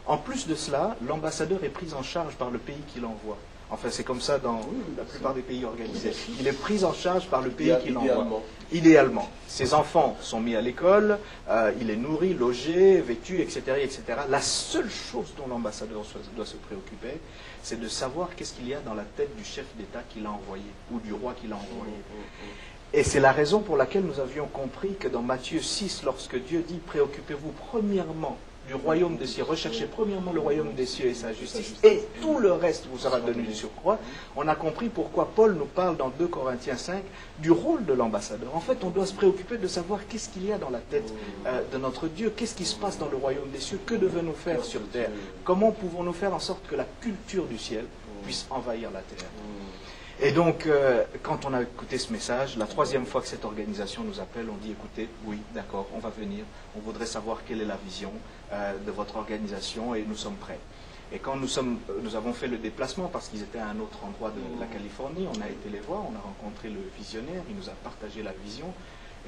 En plus de cela, l'ambassadeur est pris en charge par le pays qui l'envoie. Enfin, c'est comme ça dans la plupart des pays organisés. Il est pris en charge par le pays qui l'envoie. Idéalement. Ses enfants sont mis à l'école, il est nourri, logé, vêtu, etc., etc. La seule chose dont l'ambassadeur doit se préoccuper, c'est de savoir qu'est-ce qu'il y a dans la tête du chef d'État qui l'a envoyé, ou du roi qui l'a envoyé. Et c'est la raison pour laquelle nous avions compris que dans Matthieu 6, lorsque Dieu dit « Préoccupez-vous premièrement du royaume des cieux, recherchez premièrement le royaume des cieux et sa justice, et tout le reste vous sera donné du surcroît », on a compris pourquoi Paul nous parle dans 2 Corinthiens 5 du rôle de l'ambassadeur. En fait, on doit se préoccuper de savoir qu'est-ce qu'il y a dans la tête de notre Dieu, qu'est-ce qui se passe dans le royaume des cieux, que devons-nous faire sur terre, comment pouvons-nous faire en sorte que la culture du ciel puisse envahir la terre. Et donc, quand on a écouté ce message, la troisième fois que cette organisation nous appelle, on dit, écoutez, oui, d'accord, on va venir, on voudrait savoir quelle est la vision de votre organisation et nous sommes prêts. Et quand nous avons fait le déplacement, parce qu'ils étaient à un autre endroit de la Californie, on a été les voir, on a rencontré le visionnaire, il nous a partagé la vision,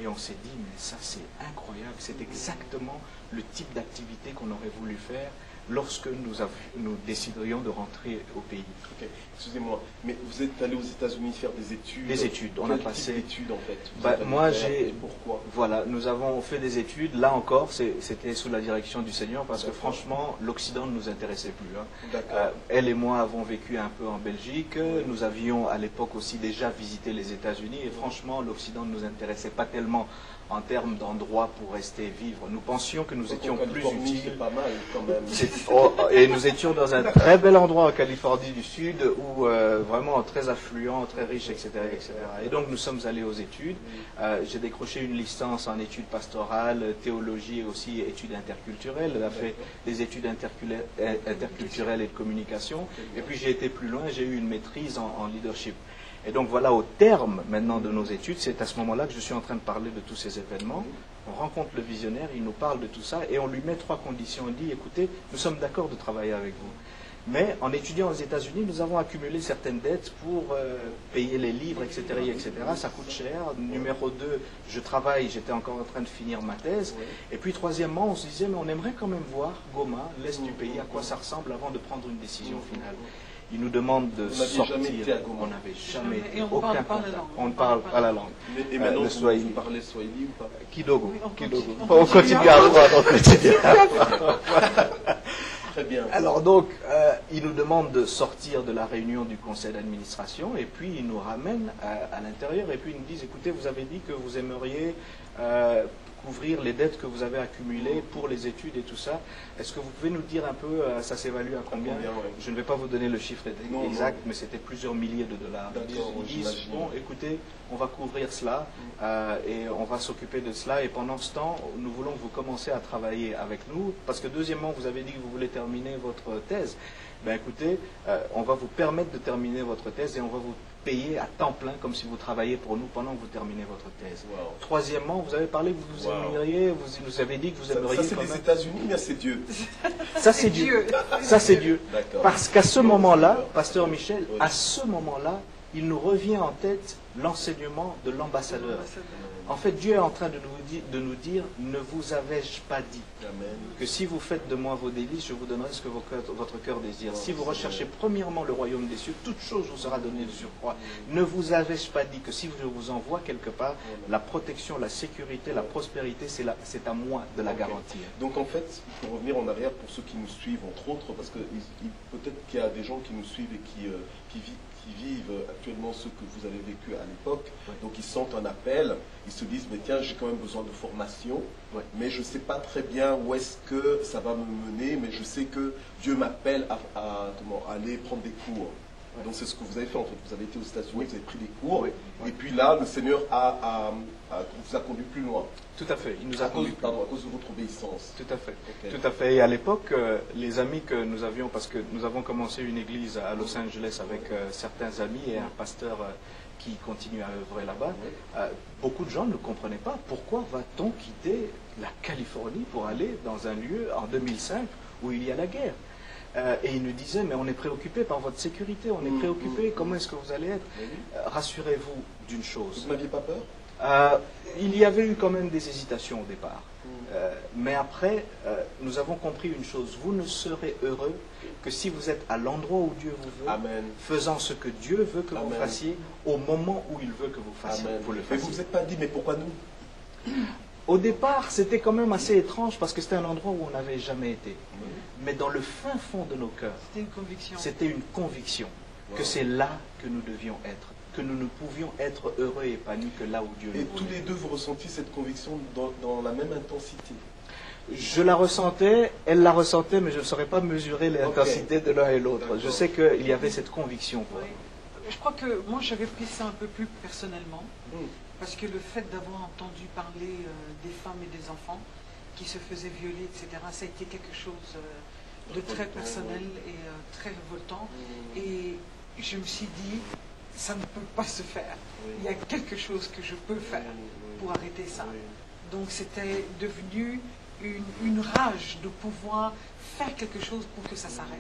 et on s'est dit, mais ça c'est incroyable, c'est exactement le type d'activité qu'on aurait voulu faire lorsque nous déciderions de rentrer au pays. Excusez-moi, mais vous êtes allé aux États-Unis faire des études? Des études, on a passé. Quel type d'études en fait? Moi j'ai. Pourquoi? Voilà, nous avons fait des études. Là encore, c'était sous la direction du Seigneur parce que franchement, l'Occident ne nous intéressait plus. Elle et moi avons vécu un peu en Belgique. Nous avions à l'époque aussi déjà visité les États-Unis et franchement, l'Occident ne nous intéressait pas tellement en termes d'endroits pour rester vivre. Nous pensions que nous étions plus utiles. C'est pas mal quand même. Et nous étions dans un très bel endroit en Californie du Sud où vraiment très affluent, très riche, etc., etc. Et donc nous sommes allés aux études. J'ai décroché une licence en études pastorales, théologie et aussi études interculturelles. J'ai fait des études interculturelles et de communication. Et puis j'ai été plus loin, j'ai eu une maîtrise en leadership. Et donc voilà, au terme maintenant de nos études, c'est à ce moment-là que je suis en train de parler de tous ces événements. On rencontre le visionnaire, il nous parle de tout ça et on lui met 3 conditions. On dit, écoutez, nous sommes d'accord de travailler avec vous. Mais en étudiant aux États-Unis, nous avons accumulé certaines dettes pour payer les livres, etc., etc. Ça coûte cher. Numéro 2, je travaille, j'étais encore en train de finir ma thèse. Et puis troisièmement, on se disait, mais on aimerait quand même voir Goma, l'Est du pays, à quoi ça ressemble avant de prendre une décision finale. Il nous demande de sortir. On n'avait jamais été. Aucun contact. On ne parle pas la langue. Et maintenant, vous parlez Swahili ou pas? Kidogo. On continue à apprendre. Très bien. Alors donc, il nous demande de sortir de la réunion du conseil d'administration et puis il nous ramène à l'intérieur et puis ils nous disent, écoutez, vous avez dit que vous aimeriez couvrir les dettes que vous avez accumulées pour les études et tout ça. Est-ce que vous pouvez nous dire un peu, ça s'évalue à combien? Ouais. Je ne vais pas vous donner le chiffre exact, mais c'était plusieurs milliers de dollars. D'accord, Ils disent, bon, écoutez, on va couvrir cela et on va s'occuper de cela. Et pendant ce temps, nous voulons que vous commenciez à travailler avec nous. Parce que deuxièmement, vous avez dit que vous voulez terminer votre thèse. Ben écoutez, on va vous permettre de terminer votre thèse et on va vous payer à temps plein comme si vous travailliez pour nous pendant que vous terminez votre thèse. Wow. Troisièmement, vous avez parlé que vous aimeriez, vous nous avez dit que vous aimeriez... Ça c'est les États-Unis, bien c'est Dieu. Ça c'est Dieu. Ça c'est Dieu. Parce qu'à ce moment-là, Pasteur Michel, oui. à ce moment-là, il nous revient en tête l'enseignement de l'ambassadeur. En fait, Dieu est en train de nous dire, ne vous avais-je pas dit Amen. que si vous faites de moi vos délices, je vous donnerai ce que votre cœur désire. Si vous recherchez premièrement le royaume des cieux, toute chose vous sera donnée de surcroît. Ne vous avais-je pas dit que si je vous envoie quelque part, la protection, la sécurité, la prospérité, c'est à moi de la garantir. Donc en fait, pour revenir en arrière, pour ceux qui nous suivent, entre autres, parce que peut-être qu'il y a des gens qui nous suivent et qui vivent actuellement ce que vous avez vécu à l'époque, donc ils sentent un appel, ils se disent, mais tiens, j'ai quand même besoin de formation, mais je ne sais pas très bien où est-ce que ça va me mener, mais je sais que Dieu m'appelle à aller prendre des cours. Donc c'est ce que vous avez fait, en fait. Vous avez été aux États-Unis, vous avez pris des cours, et puis là, le Seigneur vous a conduit plus loin. Tout à fait. Il nous a conduit à cause de votre obéissance. Tout à fait. Okay. Tout à fait. Et à l'époque, les amis que nous avions, parce que nous avons commencé une église à Los Angeles avec certains amis et un pasteur qui continue à œuvrer là-bas, beaucoup de gens ne comprenaient pas pourquoi va-t-on quitter la Californie pour aller dans un lieu en 2005 où il y a la guerre. Et ils nous disaient, mais on est préoccupé par votre sécurité, on est préoccupé, comment est-ce que vous allez être? Rassurez-vous d'une chose. Vous n'aviez pas peur? Il y avait eu quand même des hésitations au départ. Mais après, nous avons compris une chose. Vous ne serez heureux que si vous êtes à l'endroit où Dieu vous veut, Amen. faisant ce que Dieu veut que vous fassiez, au moment où il veut que vous fassiez. Vous le fassiez. Mais vous ne vous êtes pas dit, mais pourquoi nous? Au départ, c'était quand même assez étrange parce que c'était un endroit où on n'avait jamais été. Mais dans le fin fond de nos cœurs, c'était une conviction. C'était une conviction que c'est là que nous devions être, que nous ne pouvions être heureux et épanouis que là où Dieu nous voulait. Et tous les deux, vous ressentiez cette conviction dans la même intensité? Je la ressentais, elle la ressentait, mais je ne saurais pas mesurer l'intensité de l'un et l'autre. Je sais qu'il y avait cette conviction. Oui. Je crois que moi, j'avais pris ça un peu plus personnellement, parce que le fait d'avoir entendu parler des femmes et des enfants qui se faisaient violer, etc., ça a été quelque chose de très personnel et très révoltant. Et je me suis dit, ça ne peut pas se faire. Il y a quelque chose que je peux faire pour arrêter ça. Donc c'était devenu une rage de pouvoir faire quelque chose pour que ça s'arrête.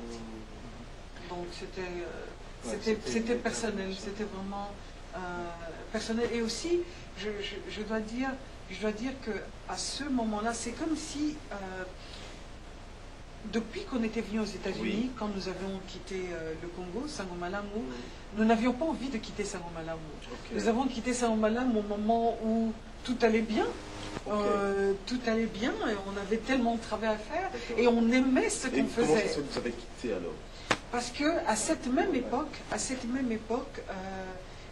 Donc c'était personnel, c'était vraiment personnel. Et aussi, je dois dire qu'à ce moment-là, c'est comme si, depuis qu'on était venus aux États-Unis, quand nous avions quitté le Congo, Sangomalamu, nous n'avions pas envie de quitter Sangomalamu. Nous avons quitté Sangomalamu au moment où tout allait bien. Tout allait bien, et on avait tellement de travail à faire, et on aimait ce qu'on faisait. Comment est-ce que vous avez quitté alors? Parce que à cette même époque,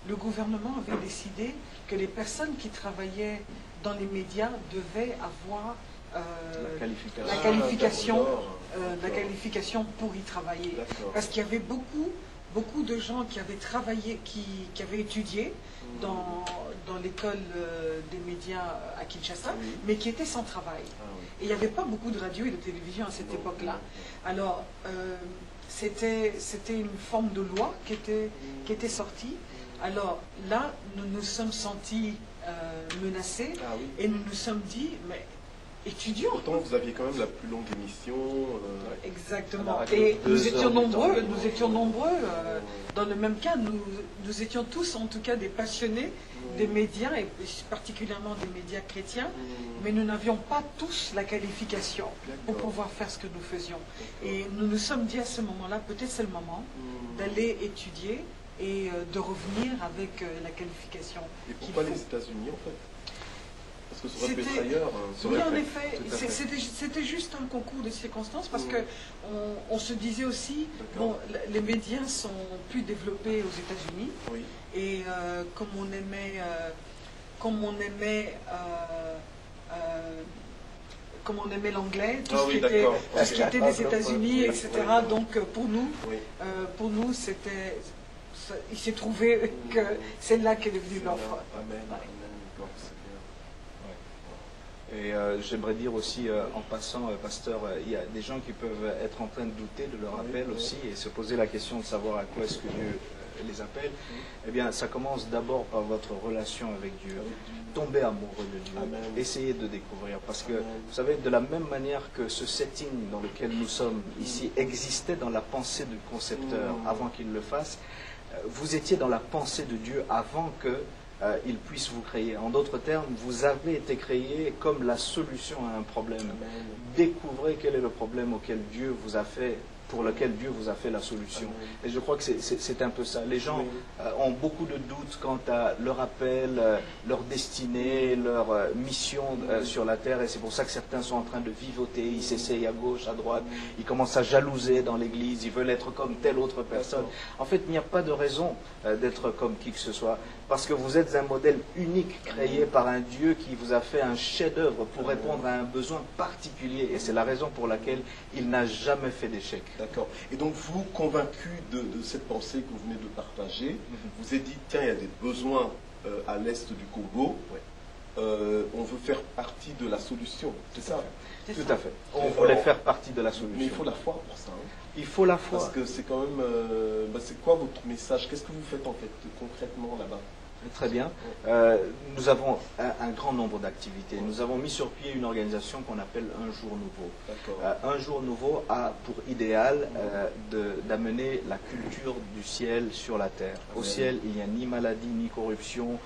le gouvernement avait décidé que les personnes qui travaillaient dans les médias devaient avoir la qualification pour y travailler. Parce qu'il y avait beaucoup de gens qui avaient travaillé, qui avaient étudié dans l'école des médias à Kinshasa, mais qui étaient sans travail. Et il n'y avait pas beaucoup de radio et de télévision à cette époque-là. Alors, c'était une forme de loi qui était sortie. Alors là, nous nous sommes sentis menacés et nous nous sommes dit, mais étudions. Pourtant, vous aviez quand même la plus longue émission. Exactement. Et nous étions nombreux, dans le même cas, nous étions tous en tout cas des passionnés des médias, et particulièrement des médias chrétiens, mais nous n'avions pas tous la qualification pour pouvoir faire ce que nous faisions. Et nous nous sommes dit à ce moment-là, peut-être c'est le moment d'aller étudier et de revenir avec la qualification. Et pourquoi les États-Unis en fait? Parce que ça aurait pu être ailleurs. Oui, en effet. C'était juste un concours de circonstances parce que on se disait aussi, bon, les médias sont plus développés aux États-Unis. Oui. Et comme on aimait l'anglais, tout ce qui était des États-Unis, etc. Donc pour nous, c'était, il s'est trouvé que c'est là qu'est devenue l'offre. Amen. Et j'aimerais dire aussi, en passant, pasteur, il y a des gens qui peuvent être en train de douter de leur appel aussi et se poser la question de savoir à quoi est-ce que Dieu les appelle. Eh bien, ça commence d'abord par votre relation avec Dieu. Tombez amoureux de Dieu. Amen. Essayez de découvrir. Parce que, vous savez, de la même manière que ce setting dans lequel nous sommes ici existait dans la pensée du concepteur avant qu'il le fasse, vous étiez dans la pensée de Dieu avant que il puisse vous créer. En d'autres termes, vous avez été créé comme la solution à un problème. Amen. Découvrez quel est le problème auquel Dieu vous a fait, pour lequel Dieu vous a fait la solution. Amen. Et je crois que c'est un peu ça. Les gens ont beaucoup de doutes quant à leur appel, leur destinée, leur mission sur la terre. Et c'est pour ça que certains sont en train de vivoter. Ils s'essayent à gauche, à droite. Ils commencent à jalouser dans l'église. Ils veulent être comme telle autre personne. En fait, il n'y a pas de raison d'être comme qui que ce soit. Parce que vous êtes un modèle unique créé par un Dieu qui vous a fait un chef-d'œuvre pour répondre à un besoin particulier. Et c'est la raison pour laquelle il n'a jamais fait d'échec. D'accord. Et donc, vous, convaincu de cette pensée que vous venez de partager, vous avez dit, tiens, il y a des besoins à l'est du Congo. On veut faire partie de la solution. C'est ça? Tout à fait. On voulait faire partie de la solution. Mais il faut la foi pour ça. Hein. Il faut la foi. Parce que c'est quand même... c'est quoi votre message? Qu'est-ce que vous faites en fait concrètement là-bas? Très bien. Nous avons un grand nombre d'activités. Nous avons mis sur pied une organisation qu'on appelle Un Jour Nouveau. Un Jour Nouveau a pour idéal d'amener la culture du ciel sur la terre. Au ciel, il n'y a ni maladie, ni corruption,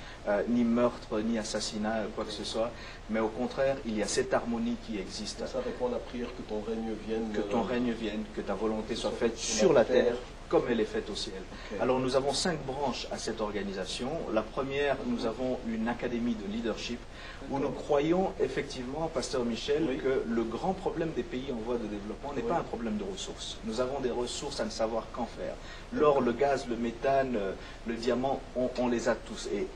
ni meurtre, ni assassinat, quoi que ce soit. Mais au contraire, il y a cette harmonie qui existe. Ça répond à la prière que ton règne vienne. Que ton règne vienne, que ta volonté soit faite sur la terre comme elle est faite au ciel. Alors nous avons 5 branches à cette organisation. La première, nous avons une académie de leadership où nous croyons effectivement, pasteur Michel, que le grand problème des pays en voie de développement n'est pas un problème de ressources. Nous avons des ressources à ne savoir qu'en faire. L'or, le gaz, le méthane, le diamant, on les a tous. Et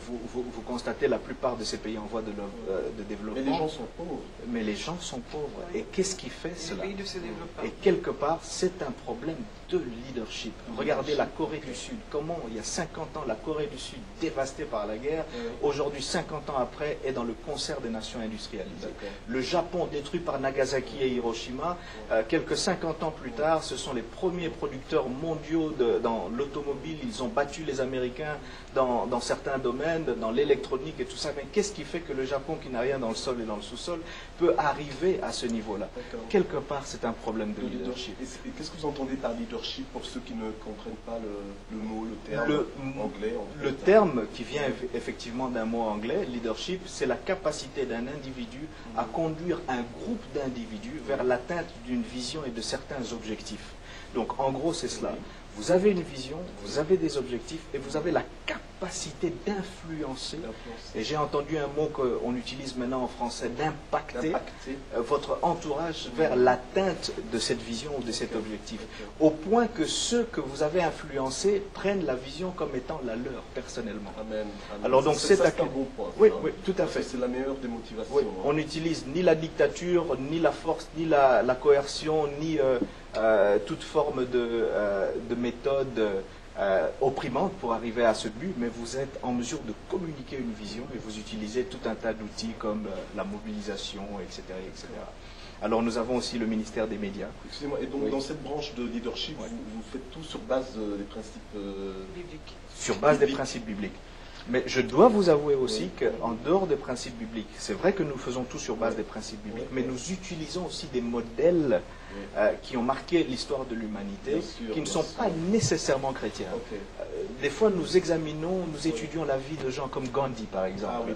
vous constatez la plupart de ces pays en voie de développement. Mais les gens sont pauvres. Mais les gens sont pauvres. Et qu'est-ce qui fait cela? Les pays ne se développent pas. Et quelque part, c'est un problème de leadership. Regardez la Corée du Sud. Comment, il y a 50 ans, la Corée du Sud, dévastée par la guerre, aujourd'hui, 50 ans après, est dans le concert des nations industrialisées. Le Japon, détruit par Nagasaki et Hiroshima, quelques 50 ans plus tard, ce sont les premiers producteurs mondiaux dans l'automobile. Ils ont battu les Américains dans certains domaines, dans l'électronique et tout ça. Mais qu'est-ce qui fait que le Japon, qui n'a rien dans le sol et dans le sous-sol, peut arriver à ce niveau-là? Quelque part, c'est un problème de leadership. Et qu'est-ce que vous entendez par leadership pour ceux qui ne comprennent pas le mot, le terme anglais? Le terme qui vient effectivement d'un mot anglais, leadership, c'est la capacité d'un individu à conduire un groupe d'individus vers l'atteinte d'une vision et de certains objectifs. Donc en gros, c'est cela. Vous avez une vision, vous avez des objectifs et vous avez la capacité d'influencer. Et j'ai entendu un mot qu'on utilise maintenant en français, d'impacter votre entourage vers l'atteinte de cette vision ou de cet objectif. Au point que ceux que vous avez influencés prennent la vision comme étant la leur personnellement. Amen. Alors donc c'est un bon point. Oui, tout à fait. C'est la meilleure des motivations. Oui, on n'utilise ni la dictature, ni la force, ni la coercion, ni toute forme de méthode opprimante pour arriver à ce but, mais vous êtes en mesure de communiquer une vision et vous utilisez tout un tas d'outils comme la mobilisation, etc., etc. Alors nous avons aussi le ministère des médias. Excusez-moi, et donc dans cette branche de leadership, vous faites tout sur base des principes bibliques. Sur base des principes bibliques. Mais je dois vous avouer aussi qu'en dehors des principes bibliques, c'est vrai que nous faisons tout sur base des principes bibliques, mais nous utilisons aussi des modèles qui ont marqué l'histoire de l'humanité, qui ne sont pas nécessairement chrétiens. Des fois, nous examinons, nous étudions la vie de gens comme Gandhi, par exemple.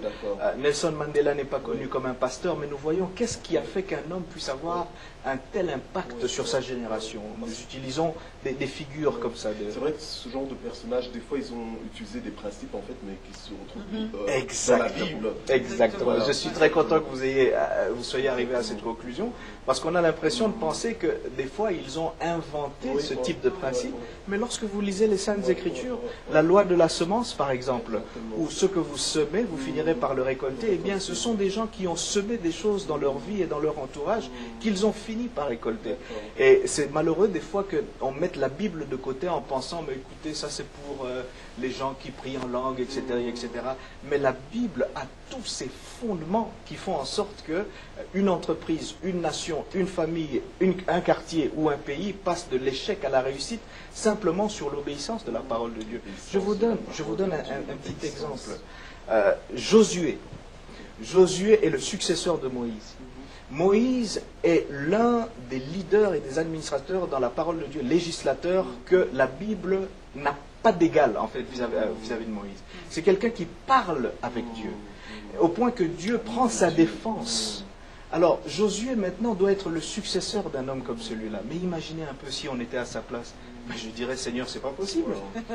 Nelson Mandela n'est pas connu comme un pasteur, mais nous voyons qu'est-ce qui a fait qu'un homme puisse avoir un tel impact sur sa génération. Nous utilisons des figures comme ça. C'est vrai que ce genre de personnages, des fois, ils ont utilisé des principes, en fait, mais qui se retrouvent dans Exactement. la Bible. Exactement. Voilà. Je suis très content que vous soyez arrivé à cette conclusion, parce qu'on a l'impression de penser que des fois ils ont inventé ce type de principe, mais lorsque vous lisez les Saintes Écritures, la loi de la semence par exemple, ou ce que vous semez, vous finirez par le récolter, eh bien ce sont des gens qui ont semé des choses dans leur vie et dans leur entourage qu'ils ont fini par récolter. Et c'est malheureux des fois qu'on mette la Bible de côté en pensant, mais écoutez, ça c'est pour les gens qui prient en langue, etc., etc. Mais la Bible a tous ces fondements qui font en sorte que une entreprise, une nation, une famille, un quartier ou un pays passe de l'échec à la réussite simplement sur l'obéissance de la parole de Dieu. Je vous donne un petit exemple. Josué est le successeur de Moïse. Moïse est l'un des leaders et des administrateurs dans la parole de Dieu, législateur, que la Bible n'a pas d'égal en fait vis-à-vis de Moïse. C'est quelqu'un qui parle avec Dieu, au point que Dieu prend sa défense. Alors Josué maintenant doit être le successeur d'un homme comme celui-là. Mais imaginez un peu si on était à sa place. Mais je dirais, Seigneur, c'est pas possible.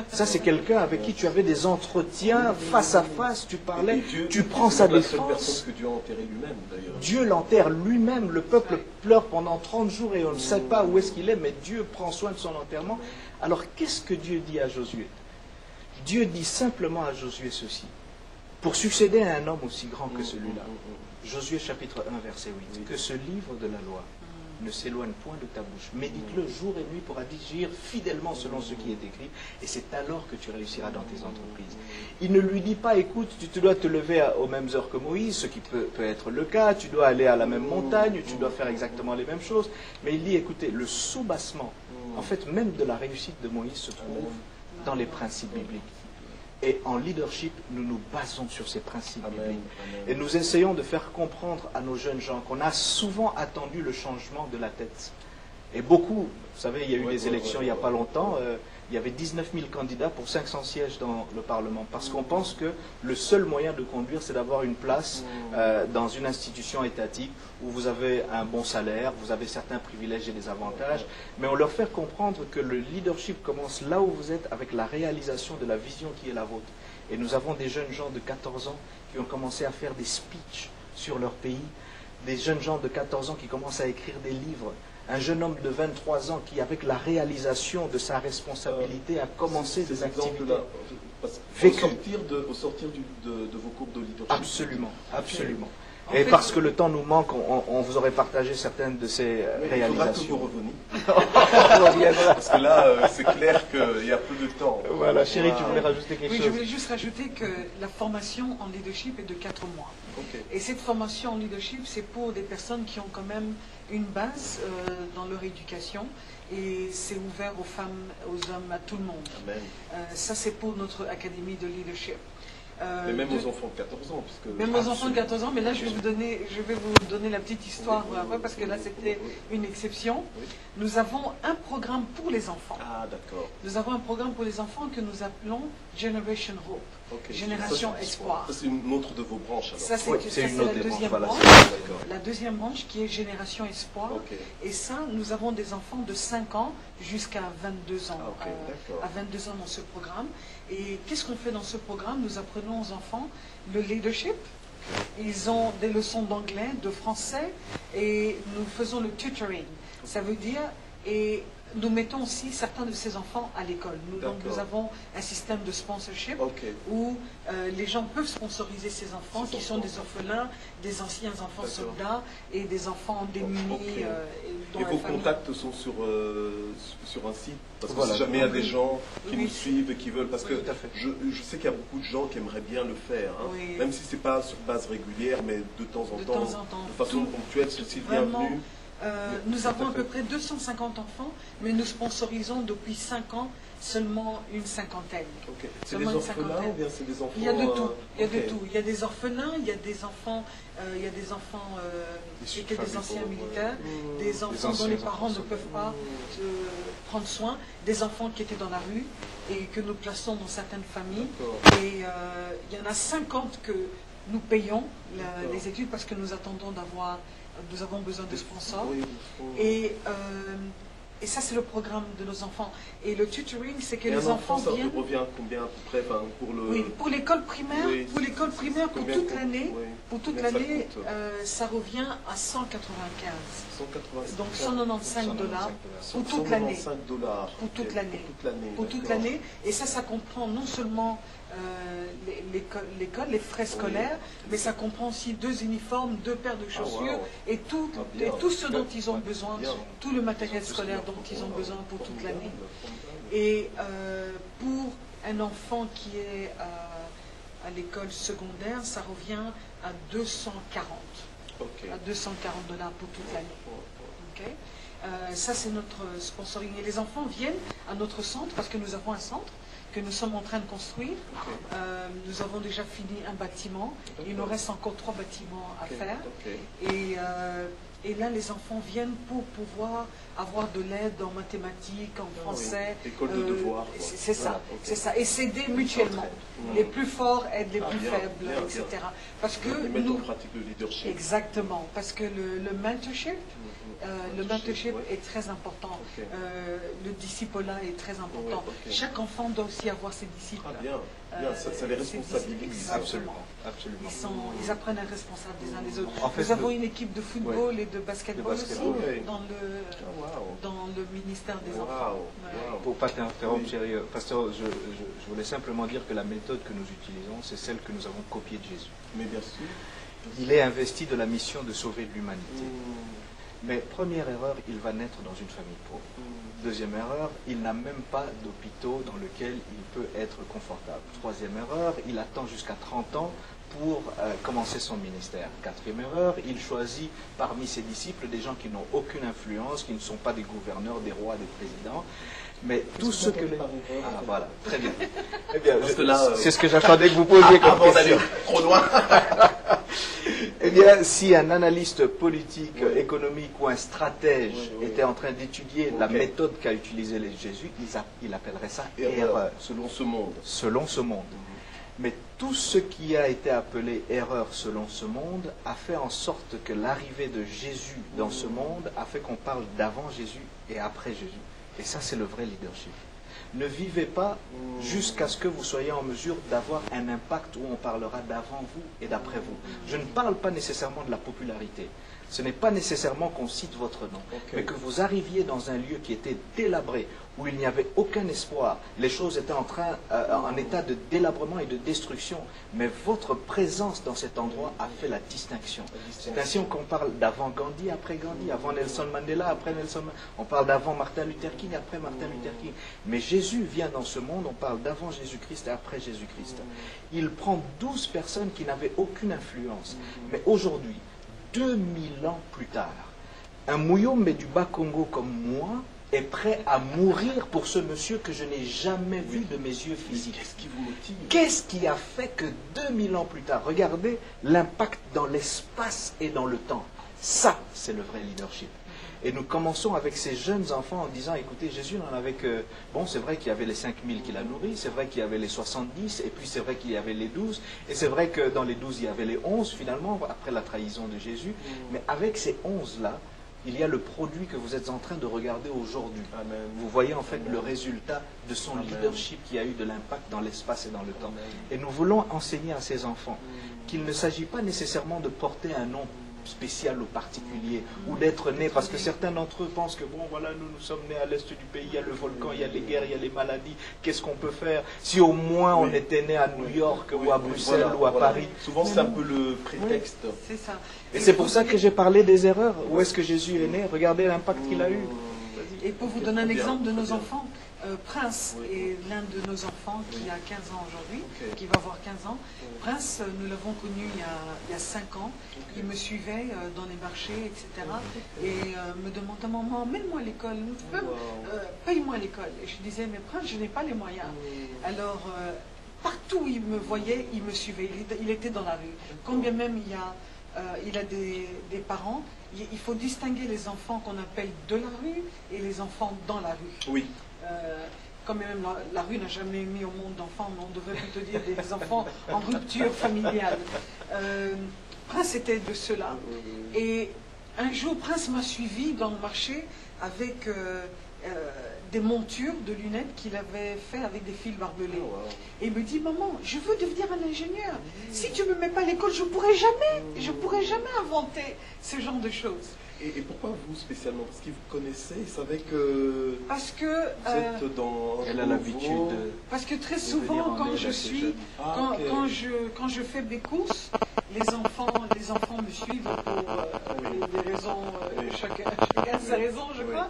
Ça, c'est quelqu'un avec qui tu avais des entretiens face à face, tu parlais, tu prends sa défense. C'est la seule personne que Dieu a enterrée lui-même, d'ailleurs. Dieu l'enterre lui-même, le peuple pleure pendant 30 jours et on ne sait pas où est-ce qu'il est, mais Dieu prend soin de son enterrement. Alors, qu'est-ce que Dieu dit à Josué? Dieu dit simplement à Josué ceci. Pour succéder à un homme aussi grand que celui-là, Josué chapitre 1, verset 8, que ce livre de la loi ne s'éloigne point de ta bouche. Médite-le jour et nuit pour agir fidèlement selon ce qui est écrit, et c'est alors que tu réussiras dans tes entreprises. Il ne lui dit pas, écoute, tu dois te lever aux mêmes heures que Moïse, ce qui peut être le cas, tu dois aller à la même montagne, tu dois faire exactement les mêmes choses, mais il dit, écoutez, le soubassement, en fait, même de la réussite de Moïse se trouve dans les principes bibliques. Et en leadership, nous nous basons sur ces principes bibliques. Et nous essayons de faire comprendre à nos jeunes gens qu'on a souvent attendu le changement de la tête. Et beaucoup, vous savez, il y a eu des élections il n'y a pas longtemps, il y avait 19 000 candidats pour 500 sièges dans le Parlement. Parce qu'on pense que le seul moyen de conduire, c'est d'avoir une place dans une institution étatique où vous avez un bon salaire, vous avez certains privilèges et des avantages. Mais on leur fait comprendre que le leadership commence là où vous êtes avec la réalisation de la vision qui est la vôtre. Et nous avons des jeunes gens de 14 ans qui ont commencé à faire des speeches sur leur pays, des jeunes gens de 14 ans qui commencent à écrire des livres. Un jeune homme de 23 ans qui, avec la réalisation de sa responsabilité, a commencé des activités vécues. Au sortir de vos cours de leadership. Absolument, absolument. Et parce que le temps nous manque, on vous aurait partagé certaines de ces réalisations. Il faudra que vous reveniez. Parce que là, c'est clair qu'il y a peu de temps. Voilà, chérie, tu voulais rajouter quelque chose? Oui, je voulais juste rajouter que la formation en leadership est de 4 mois. Okay. Et cette formation en leadership, c'est pour des personnes qui ont quand même une base dans leur éducation. Et c'est ouvert aux femmes, aux hommes, à tout le monde. Amen. Ça, c'est pour notre académie de leadership. Mais même aux enfants de 14 ans. Puisque... Même aux enfants de 14 ans, mais là je vais vous donner la petite histoire après, parce que là c'était une exception. Oui. Nous avons un programme pour les enfants. Ah, d'accord. Nous avons un programme pour les enfants que nous appelons Generation Hope. Okay. Génération Espoir. Ça, c'est une autre de vos branches alors. Ça, c'est la deuxième branche. La deuxième branche qui est Génération Espoir. Okay. Et ça, nous avons des enfants de 5 ans jusqu'à 22 ans. Ah, okay, à 22 ans dans ce programme. Et qu'est-ce qu'on fait dans ce programme? Nous apprenons aux enfants le leadership. Ils ont des leçons d'anglais, de français, et nous faisons le tutoring. Ça veut dire, et nous mettons aussi certains de ces enfants à l'école. Donc nous avons un système de sponsorship où les gens peuvent sponsoriser ces enfants qui sont des orphelins, des anciens enfants soldats et des enfants démunis. Et vos contacts sont sur un site, parce que si jamais il y a des gens qui nous suivent et qui veulent, parce que je sais qu'il y a beaucoup de gens qui aimeraient bien le faire, hein, même si ce n'est pas sur base régulière, mais de temps en temps, de façon ponctuelle, ceci est bienvenu. Nous avons à peu près 250 enfants, mais nous sponsorisons depuis 5 ans seulement une cinquantaine. Okay. C'est des orphelins ou bien c'est des enfants? Il y a de tout. Il y a de tout. Il y a des orphelins, il y a des enfants, qui étaient des anciens militaires, des enfants dont les parents ne peuvent pas prendre soin, des enfants qui étaient dans la rue et que nous plaçons dans certaines familles. Et il y en a 50 que nous payons les études parce que nous attendons d'avoir... Nous avons besoin de sponsors. Et et ça, c'est le programme de nos enfants. Et le tutoring, c'est que Et les un enfants enfant, ça viennent... revient à combien à peu près, enfin, pour le... Oui, pour l'école primaire, Oui, pour l'école primaire, pour combien toute l'année, oui, pour toute combien ça l'année, coûte ça revient à 195. 185 Donc 195 dollars pour toute 195 l'année. dollars. Pour toute Ok, l'année. Pour toute d'accord. l'année. Et ça comprend non seulement l'école, les frais scolaires, mais ça comprend aussi 2 uniformes, 2 paires de chaussures et tout ce dont ils ont besoin, tout le matériel scolaire dont ils ont besoin pour toute l'année. Et pour un enfant qui est à l'école secondaire, ça revient à 240. À 240 dollars pour toute l'année. Okay. Ça, c'est notre sponsoring. Et les enfants viennent à notre centre, parce que nous avons un centre que nous sommes en train de construire. Nous avons déjà fini un bâtiment. Il nous reste encore 3 bâtiments à faire. Et là, les enfants viennent pour pouvoir avoir de l'aide en mathématiques, en français. École de devoirs. C'est ça, c'est ça. Et s'aider mutuellement. Les plus forts aident les plus faibles, etc. Parce que ils mettent en pratique le leadership. Exactement. Parce que le mentorship, est très important. Le disciple-là est très important. Chaque enfant doit aussi avoir ses disciples. Ah bien, ça les responsabilise. Absolument. Absolument. Ils apprennent à être responsables des uns des autres. En fait, nous avons une équipe de football et de basketball aussi dans le ministère des enfants. Pour ne pas t'interrompre, chérie, pasteur, je voulais simplement dire que la méthode que nous utilisons, c'est celle que nous avons copiée de Jésus. Mais bien sûr. Il est investi de la mission de sauver l'humanité. Mais première erreur, il va naître dans une famille pauvre. Deuxième erreur, il n'a même pas d'hôpitaux dans lequel il peut être confortable. Troisième erreur, il attend jusqu'à 30 ans pour commencer son ministère. Quatrième erreur, il choisit parmi ses disciples des gens qui n'ont aucune influence, qui ne sont pas des gouverneurs, des rois, des présidents. Mais tout ce que les... Ah voilà, très bien. Eh bien, c'est ce que j'attendais que vous posiez comme avant question. d'aller trop loin. Eh bien, si un analyste politique, économique ou un stratège était en train d'étudier la méthode qu'a utilisée Jésus, il appellerait ça erreur. Selon ce monde. Selon ce monde. Mais tout ce qui a été appelé erreur selon ce monde a fait en sorte que l'arrivée de Jésus dans ce monde a fait qu'on parle d'avant Jésus et après Jésus. Et ça, c'est le vrai leadership. Ne vivez pas jusqu'à ce que vous soyez en mesure d'avoir un impact où on parlera d'avant vous et d'après vous. Je ne parle pas nécessairement de la popularité. Ce n'est pas nécessairement qu'on cite votre nom, mais que vous arriviez dans un lieu qui était délabré, où il n'y avait aucun espoir. Les choses étaient en état de délabrement et de destruction. Mais votre présence dans cet endroit a fait la distinction. C'est ainsi qu'on parle d'avant Gandhi, après Gandhi, avant Nelson Mandela, après Nelson Mandela. On parle d'avant Martin Luther King, après Martin Luther King. Mais Jésus vient dans ce monde, on parle d'avant Jésus-Christ et après Jésus-Christ. Il prend 12 personnes qui n'avaient aucune influence. Mais aujourd'hui, 2000 ans plus tard, un Muyombe du Bas-Congo comme moi est prêt à mourir pour ce monsieur que je n'ai jamais vu de mes yeux physiques. Qu'est-ce qui vous motive? Qu'est-ce qui a fait que 2000 ans plus tard, regardez l'impact dans l'espace et dans le temps. Ça, c'est le vrai leadership. Et nous commençons avec ces jeunes enfants en disant, écoutez, Jésus n'en avait que... Bon, c'est vrai qu'il y avait les 5000 qu'il a nourris, c'est vrai qu'il y avait les 70, et puis c'est vrai qu'il y avait les 12, et c'est vrai que dans les 12, il y avait les 11, finalement, après la trahison de Jésus. Mais avec ces 11-là, il y a le produit que vous êtes en train de regarder aujourd'hui. Vous voyez en fait le résultat de son leadership qui a eu de l'impact dans l'espace et dans le temps. Et nous voulons enseigner à ces enfants qu'il ne s'agit pas nécessairement de porter un nom spécial ou particulier, ou d'être né, parce que certains d'entre eux pensent que bon voilà, nous sommes nés à l'est du pays, il y a le volcan, il y a les guerres, il y a les maladies, qu'est-ce qu'on peut faire? Si au moins on était né à New York ou à Bruxelles ou à Paris. Souvent c'est un peu le prétexte. C'est ça. Et c'est pour ça que j'ai parlé des erreurs. Où est-ce que Jésus est né? Regardez l'impact qu'il a eu. Et pour vous donner un exemple de nos enfants, Prince est l'un de nos enfants qui a 15 ans aujourd'hui, qui va avoir 15 ans. Prince, nous l'avons connu il y a 5 ans. Il me suivait dans les marchés, etc. Et me demandait, maman, emmène-moi à l'école, paye-moi à l'école. Et je disais, mais Prince, je n'ai pas les moyens. Alors, partout où il me voyait, il me suivait. Il était dans la rue. Quand bien même il a des parents, il faut distinguer les enfants qu'on appelle de la rue et les enfants dans la rue. Oui. Quand même, la rue n'a jamais mis au monde d'enfants, mais on devrait plutôt dire des enfants en rupture familiale. Prince était de ceux-là. Et un jour, Prince m'a suivi dans le marché avec des montures de lunettes qu'il avait fait avec des fils barbelés. Oh, wow. Et il me dit, maman, je veux devenir un ingénieur. Si tu ne me mets pas à l'école, je ne pourrai jamais inventer ce genre de choses. Et pourquoi vous spécialement? Parce qu'il vous connaissait, il savait que Parce que, vous êtes dans... Elle a l'habitude de... parce que très de venir souvent, en quand aide je à ces suis, jeunes. Ah, ok. quand je fais mes courses, les enfants me suivent pour des raisons, chacun a sa raison, je crois.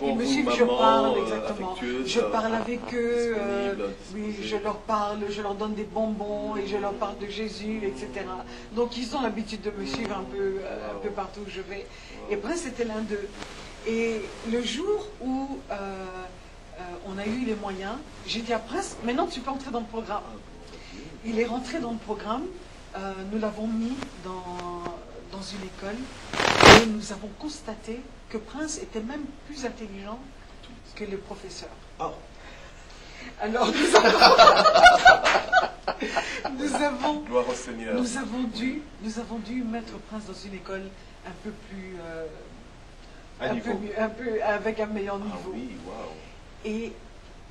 Ils me suivent, je parle, exactement. Je parle avec eux, oui, je leur parle, je leur donne des bonbons et je leur parle de Jésus, etc. Donc ils ont l'habitude de me suivre un peu partout où je vais. Et Prince était l'un d'eux. Et le jour où on a eu les moyens, j'ai dit à Prince, maintenant tu peux entrer dans le programme. Il est rentré dans le programme, nous l'avons mis dans une école et nous avons constaté que Prince était même plus intelligent que les professeurs. Ah. Alors Gloire au Seigneur. nous avons dû mettre Prince dans une école un peu plus avec un meilleur niveau. Ah oui, waouh. Et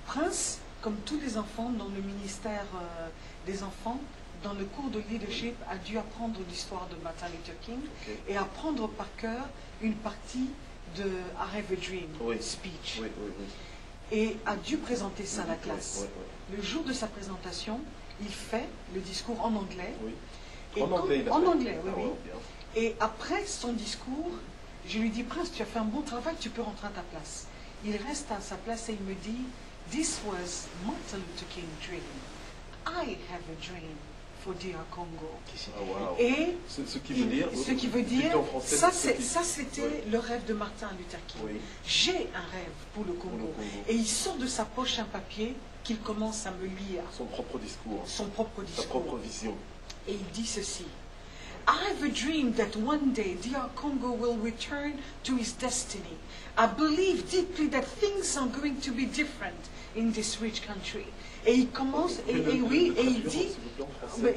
Prince, comme tous les enfants dans le ministère des enfants, dans le cours de leadership, a dû apprendre l'histoire de Martin Luther King et apprendre par cœur une partie de I Have a Dream speech. Oui, oui, oui. Et a dû présenter ça à la classe. Oui, oui. Le jour de sa présentation, il fait le discours en anglais. Oui. Et En anglais, il a en fait. anglais, oui, Ah, oui. ouais, bien. Et après son discours, je lui dis, Prince, tu as fait un bon travail, tu peux rentrer à ta place. Il reste à sa place et il me dit, This was Martin Luther King's dream. I have a dream for DR Congo. Ah, wow. Et Ce qui veut dire, dire, en français, ça c'était le rêve de Martin Luther King. Oui. J'ai un rêve pour le Congo. Et il sort de sa poche un papier qu'il commence à me lire. Son propre discours, Son propre sa discours. propre vision. Et il dit ceci. I have a dream that one day DR Congo will return to his destiny. I believe deeply that things are going to be different in this rich country. Et il commence, et il dit,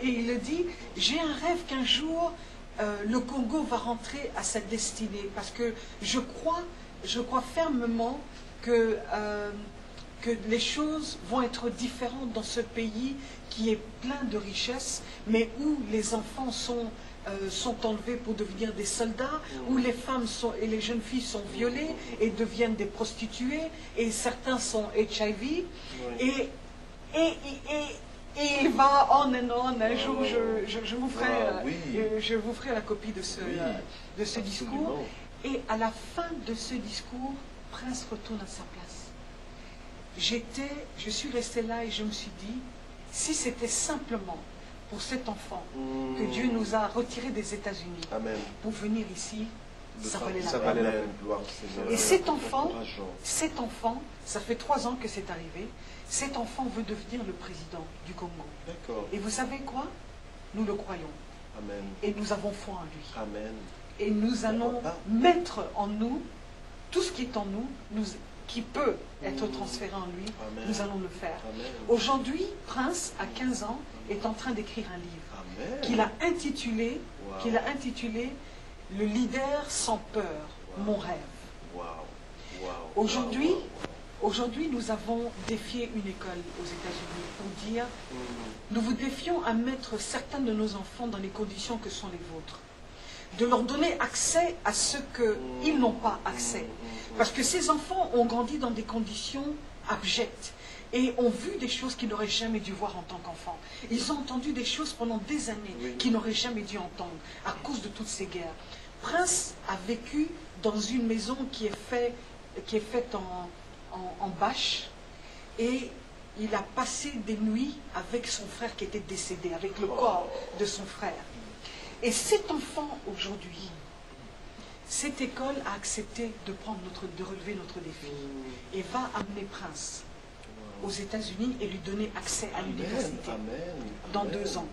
et il le dit, j'ai un rêve qu'un jour le Congo va rentrer à sa destinée, parce que je crois fermement que les choses vont être différentes dans ce pays qui est plein de richesses, mais où les enfants sont enlevés pour devenir des soldats, où les femmes et les jeunes filles sont violées et deviennent des prostituées, et certains sont HIV, et il va on and on. Un jour, je vous ferai la copie de ce discours. Et à la fin de ce discours, Prince retourne à sa place. Je suis restée là et je me suis dit, si c'était simplement pour cet enfant que Dieu nous a retirés des États-Unis pour venir ici, ça valait la peine. Et cet enfant, ça fait 3 ans que c'est arrivé, cet enfant veut devenir le président du Congo. Et vous savez quoi? Nous le croyons. Amen. Et nous avons foi en lui. Amen. Et nous allons mettre en nous tout ce qui est en nous, qui peut être transféré en lui. Amen. Nous allons le faire. Amen. Aujourd'hui, Prince, à 15 ans, est en train d'écrire un livre qu'il a intitulé Le leader sans peur, mon rêve. Aujourd'hui, nous avons défié une école aux États-Unis pour dire, nous vous défions à mettre certains de nos enfants dans les conditions que sont les vôtres. De leur donner accès à ce qu'ils n'ont pas accès. Parce que ces enfants ont grandi dans des conditions abjectes et ont vu des choses qu'ils n'auraient jamais dû voir en tant qu'enfants. Ils ont entendu des choses pendant des années qu'ils n'auraient jamais dû entendre à cause de toutes ces guerres. Prince a vécu dans une maison qui est faite en bâche, et il a passé des nuits avec son frère qui était décédé, avec le corps de son frère. Et cet enfant aujourd'hui, cette école a accepté de relever notre défi et va amener Prince aux États-Unis et lui donner accès à l'université dans 2 ans.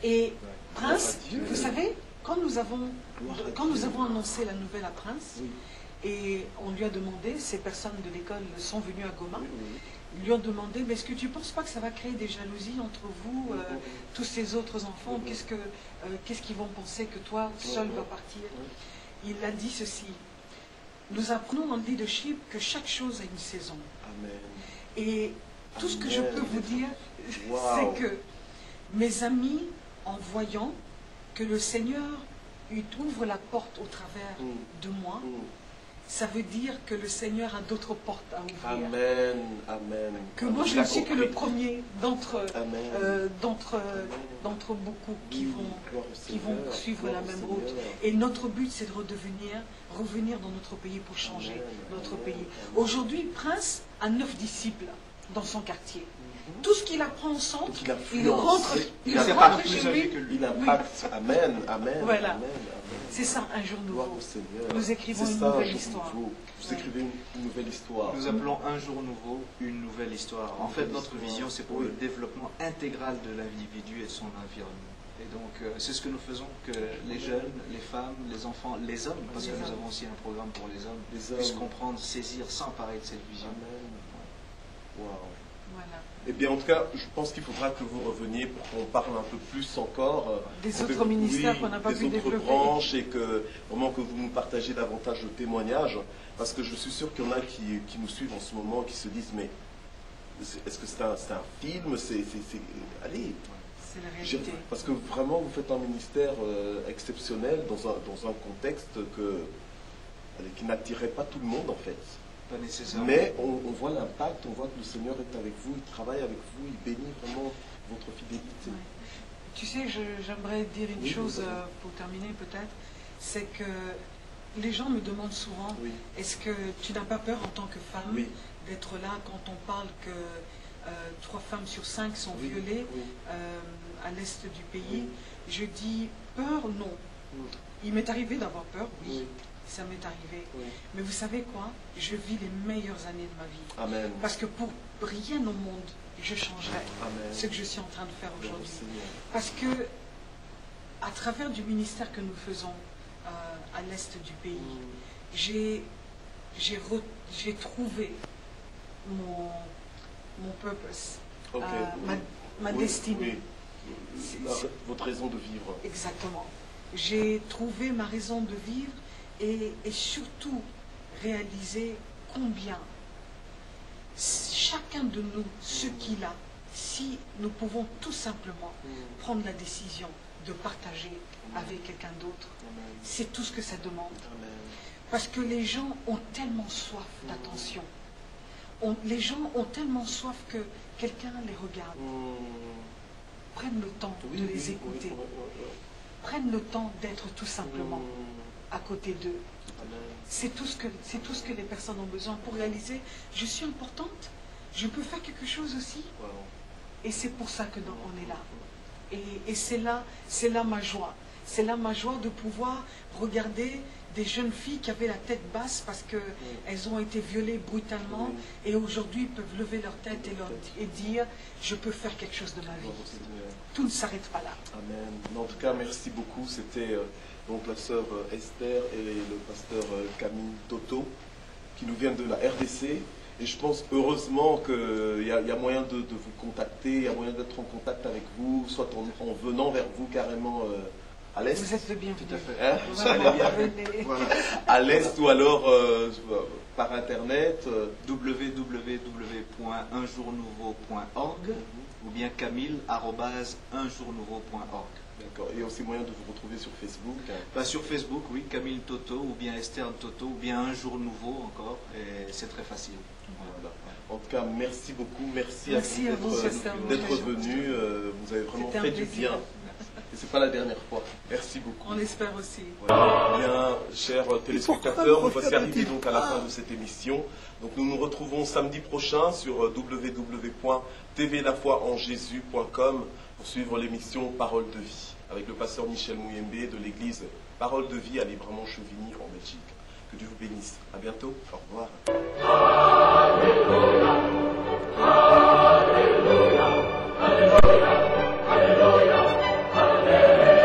Et Prince, vous savez, quand nous avons annoncé la nouvelle à Prince, et on lui a demandé, ces personnes de l'école sont venues à Goma, ils lui ont demandé, mais est-ce que tu ne penses pas que ça va créer des jalousies entre vous, tous ces autres enfants, qu'est-ce qu'ils vont penser que toi, seul, vas partir? Il a dit ceci, nous apprenons dans le leadership que chaque chose a une saison. Amen. Et tout ce que je Amen. peux vous dire, Wow. c'est que mes amis, en voyant que le Seigneur il ouvre la porte au travers de moi, ça veut dire que le Seigneur a d'autres portes à ouvrir. Amen. Amen. Que moi, je ne suis que le premier d'entre Amen. d'entre beaucoup qui Oui, vont gloire au Seigneur, suivre gloire la au même Seigneur. route. Et notre but, c'est de revenir dans notre pays pour changer Amen. notre Amen. pays. Amen. Aujourd'hui, le prince a 9 disciples dans son quartier. Tout ce qu'il apprend au centre, Donc il influence. il rentre Il sait rentre pas chez plus âgé lui. que lui. Il impacte. Amen. Amen. Voilà. Amen. Amen. C'est ça, un jour Gloire nouveau. au Seigneur. Nous écrivons C'est une ça, nouvelle jour histoire. nouveau. Vous écrivez une nouvelle histoire. Nous appelons un jour nouveau une nouvelle histoire. En fait, Nouvelle notre histoire. vision, c'est pour Oui. le développement intégral de l'individu et de son environnement. Et donc, c'est ce que nous faisons, que les jeunes, les femmes, les enfants, les hommes, parce Les que nous hommes. avons aussi un programme pour les hommes, Les hommes. puissent comprendre, saisir, s'emparer de cette vision. Amen. Wow. Voilà. Eh bien, en tout cas, je pense qu'il faudra que vous reveniez pour qu'on parle un peu plus encore Des autres ministères qu'on n'a pas des pu autres développer. branches, et que vraiment que vous nous partagez davantage de témoignages, parce que je suis sûr qu'il y en a qui nous suivent en ce moment, qui se disent mais est-ce que c'est un film? Allez, C'est la réalité. parce que vraiment vous faites un ministère exceptionnel dans un contexte qui n'attirait pas tout le monde en fait. Pas nécessairement. Mais on voit l'impact, on voit que le Seigneur est avec vous, il travaille avec vous, il bénit vraiment votre fidélité. Ouais. Tu sais, j'aimerais dire une Oui, chose vas-y. pour terminer peut-être, c'est que les gens me demandent souvent, Oui. est-ce que tu n'as pas peur en tant que femme Oui. d'être là quand on parle que 3 femmes sur 5 sont Oui, violées oui. à l'est du pays? Oui. Je dis peur, non. Il m'est arrivé d'avoir peur, oui. Oui. Ça m'est arrivé. Oui. Mais vous savez quoi? Je vis les meilleures années de ma vie. Amen. Parce que pour rien au monde, je changerai Amen. ce que je suis en train de faire Gloire au aujourd'hui. Seigneur. Parce que, à travers du ministère que nous faisons à l'est du pays, j'ai trouvé mon purpose, Ok. ma Oui, destinée. oui. C'est- Votre raison de vivre. Exactement. J'ai trouvé ma raison de vivre et surtout réalisé combien chacun de nous, ce qu'il a, si nous pouvons tout simplement prendre la décision de partager avec quelqu'un d'autre, Amen. c'est tout ce que ça demande. Amen. Parce que les gens ont tellement soif d'attention. Les gens ont tellement soif que quelqu'un les regarde, prennent le temps Oui, de oui, les oui, écouter, oui, oui, prennent le temps d'être tout simplement oui. à côté d'eux. Amen. C'est tout ce que les personnes ont besoin pour réaliser, je suis importante, je peux faire quelque chose aussi. Wow. Et c'est pour ça que on est là. Et c'est là ma joie. C'est là ma joie de pouvoir regarder des jeunes filles qui avaient la tête basse parce qu'elles ont été violées brutalement et aujourd'hui peuvent lever leur tête et dire je peux faire quelque chose de ma vie. Gloire au Seigneur. Tout ne s'arrête pas là. Amen. En tout cas, merci beaucoup. C'était donc la sœur Esther et le pasteur Camille Toto qui nous viennent de la RDC. Et je pense heureusement qu'il y a moyen de vous contacter, il y a moyen d'être en contact avec vous, soit en venant vers vous carrément à l'est. Vous êtes le bienvenu. Tout à fait. Hein? Vraiment, venez. Voilà. À l'est ou alors par internet. www.unjournouveau.org ou bien camille@unjournouveau.org. D'accord. Et aussi moyen de vous retrouver sur Facebook. Bah, sur Facebook, oui, Camille Toto, ou bien Esther Toto, ou bien Un Jour Nouveau encore, et c'est très facile. Voilà. En tout cas, merci beaucoup. Merci Merci à à vous vous, Pasteur d'être Mouche. venu. Vous avez vraiment C'était un fait du plaisir. bien. Et c'est pas la dernière fois. Merci beaucoup. On l'espère aussi. Bien, chers téléspectateurs, nous voici arrivés donc à la fin de cette émission. Donc nous nous retrouvons samedi prochain sur www.tvlafoienjésus.com pour suivre l'émission Parole de vie avec le pasteur Michel Mouyembe de l'église Parole de vie à Libremont-Chevigny en Belgique. Que Dieu vous bénisse. À bientôt. Au revoir.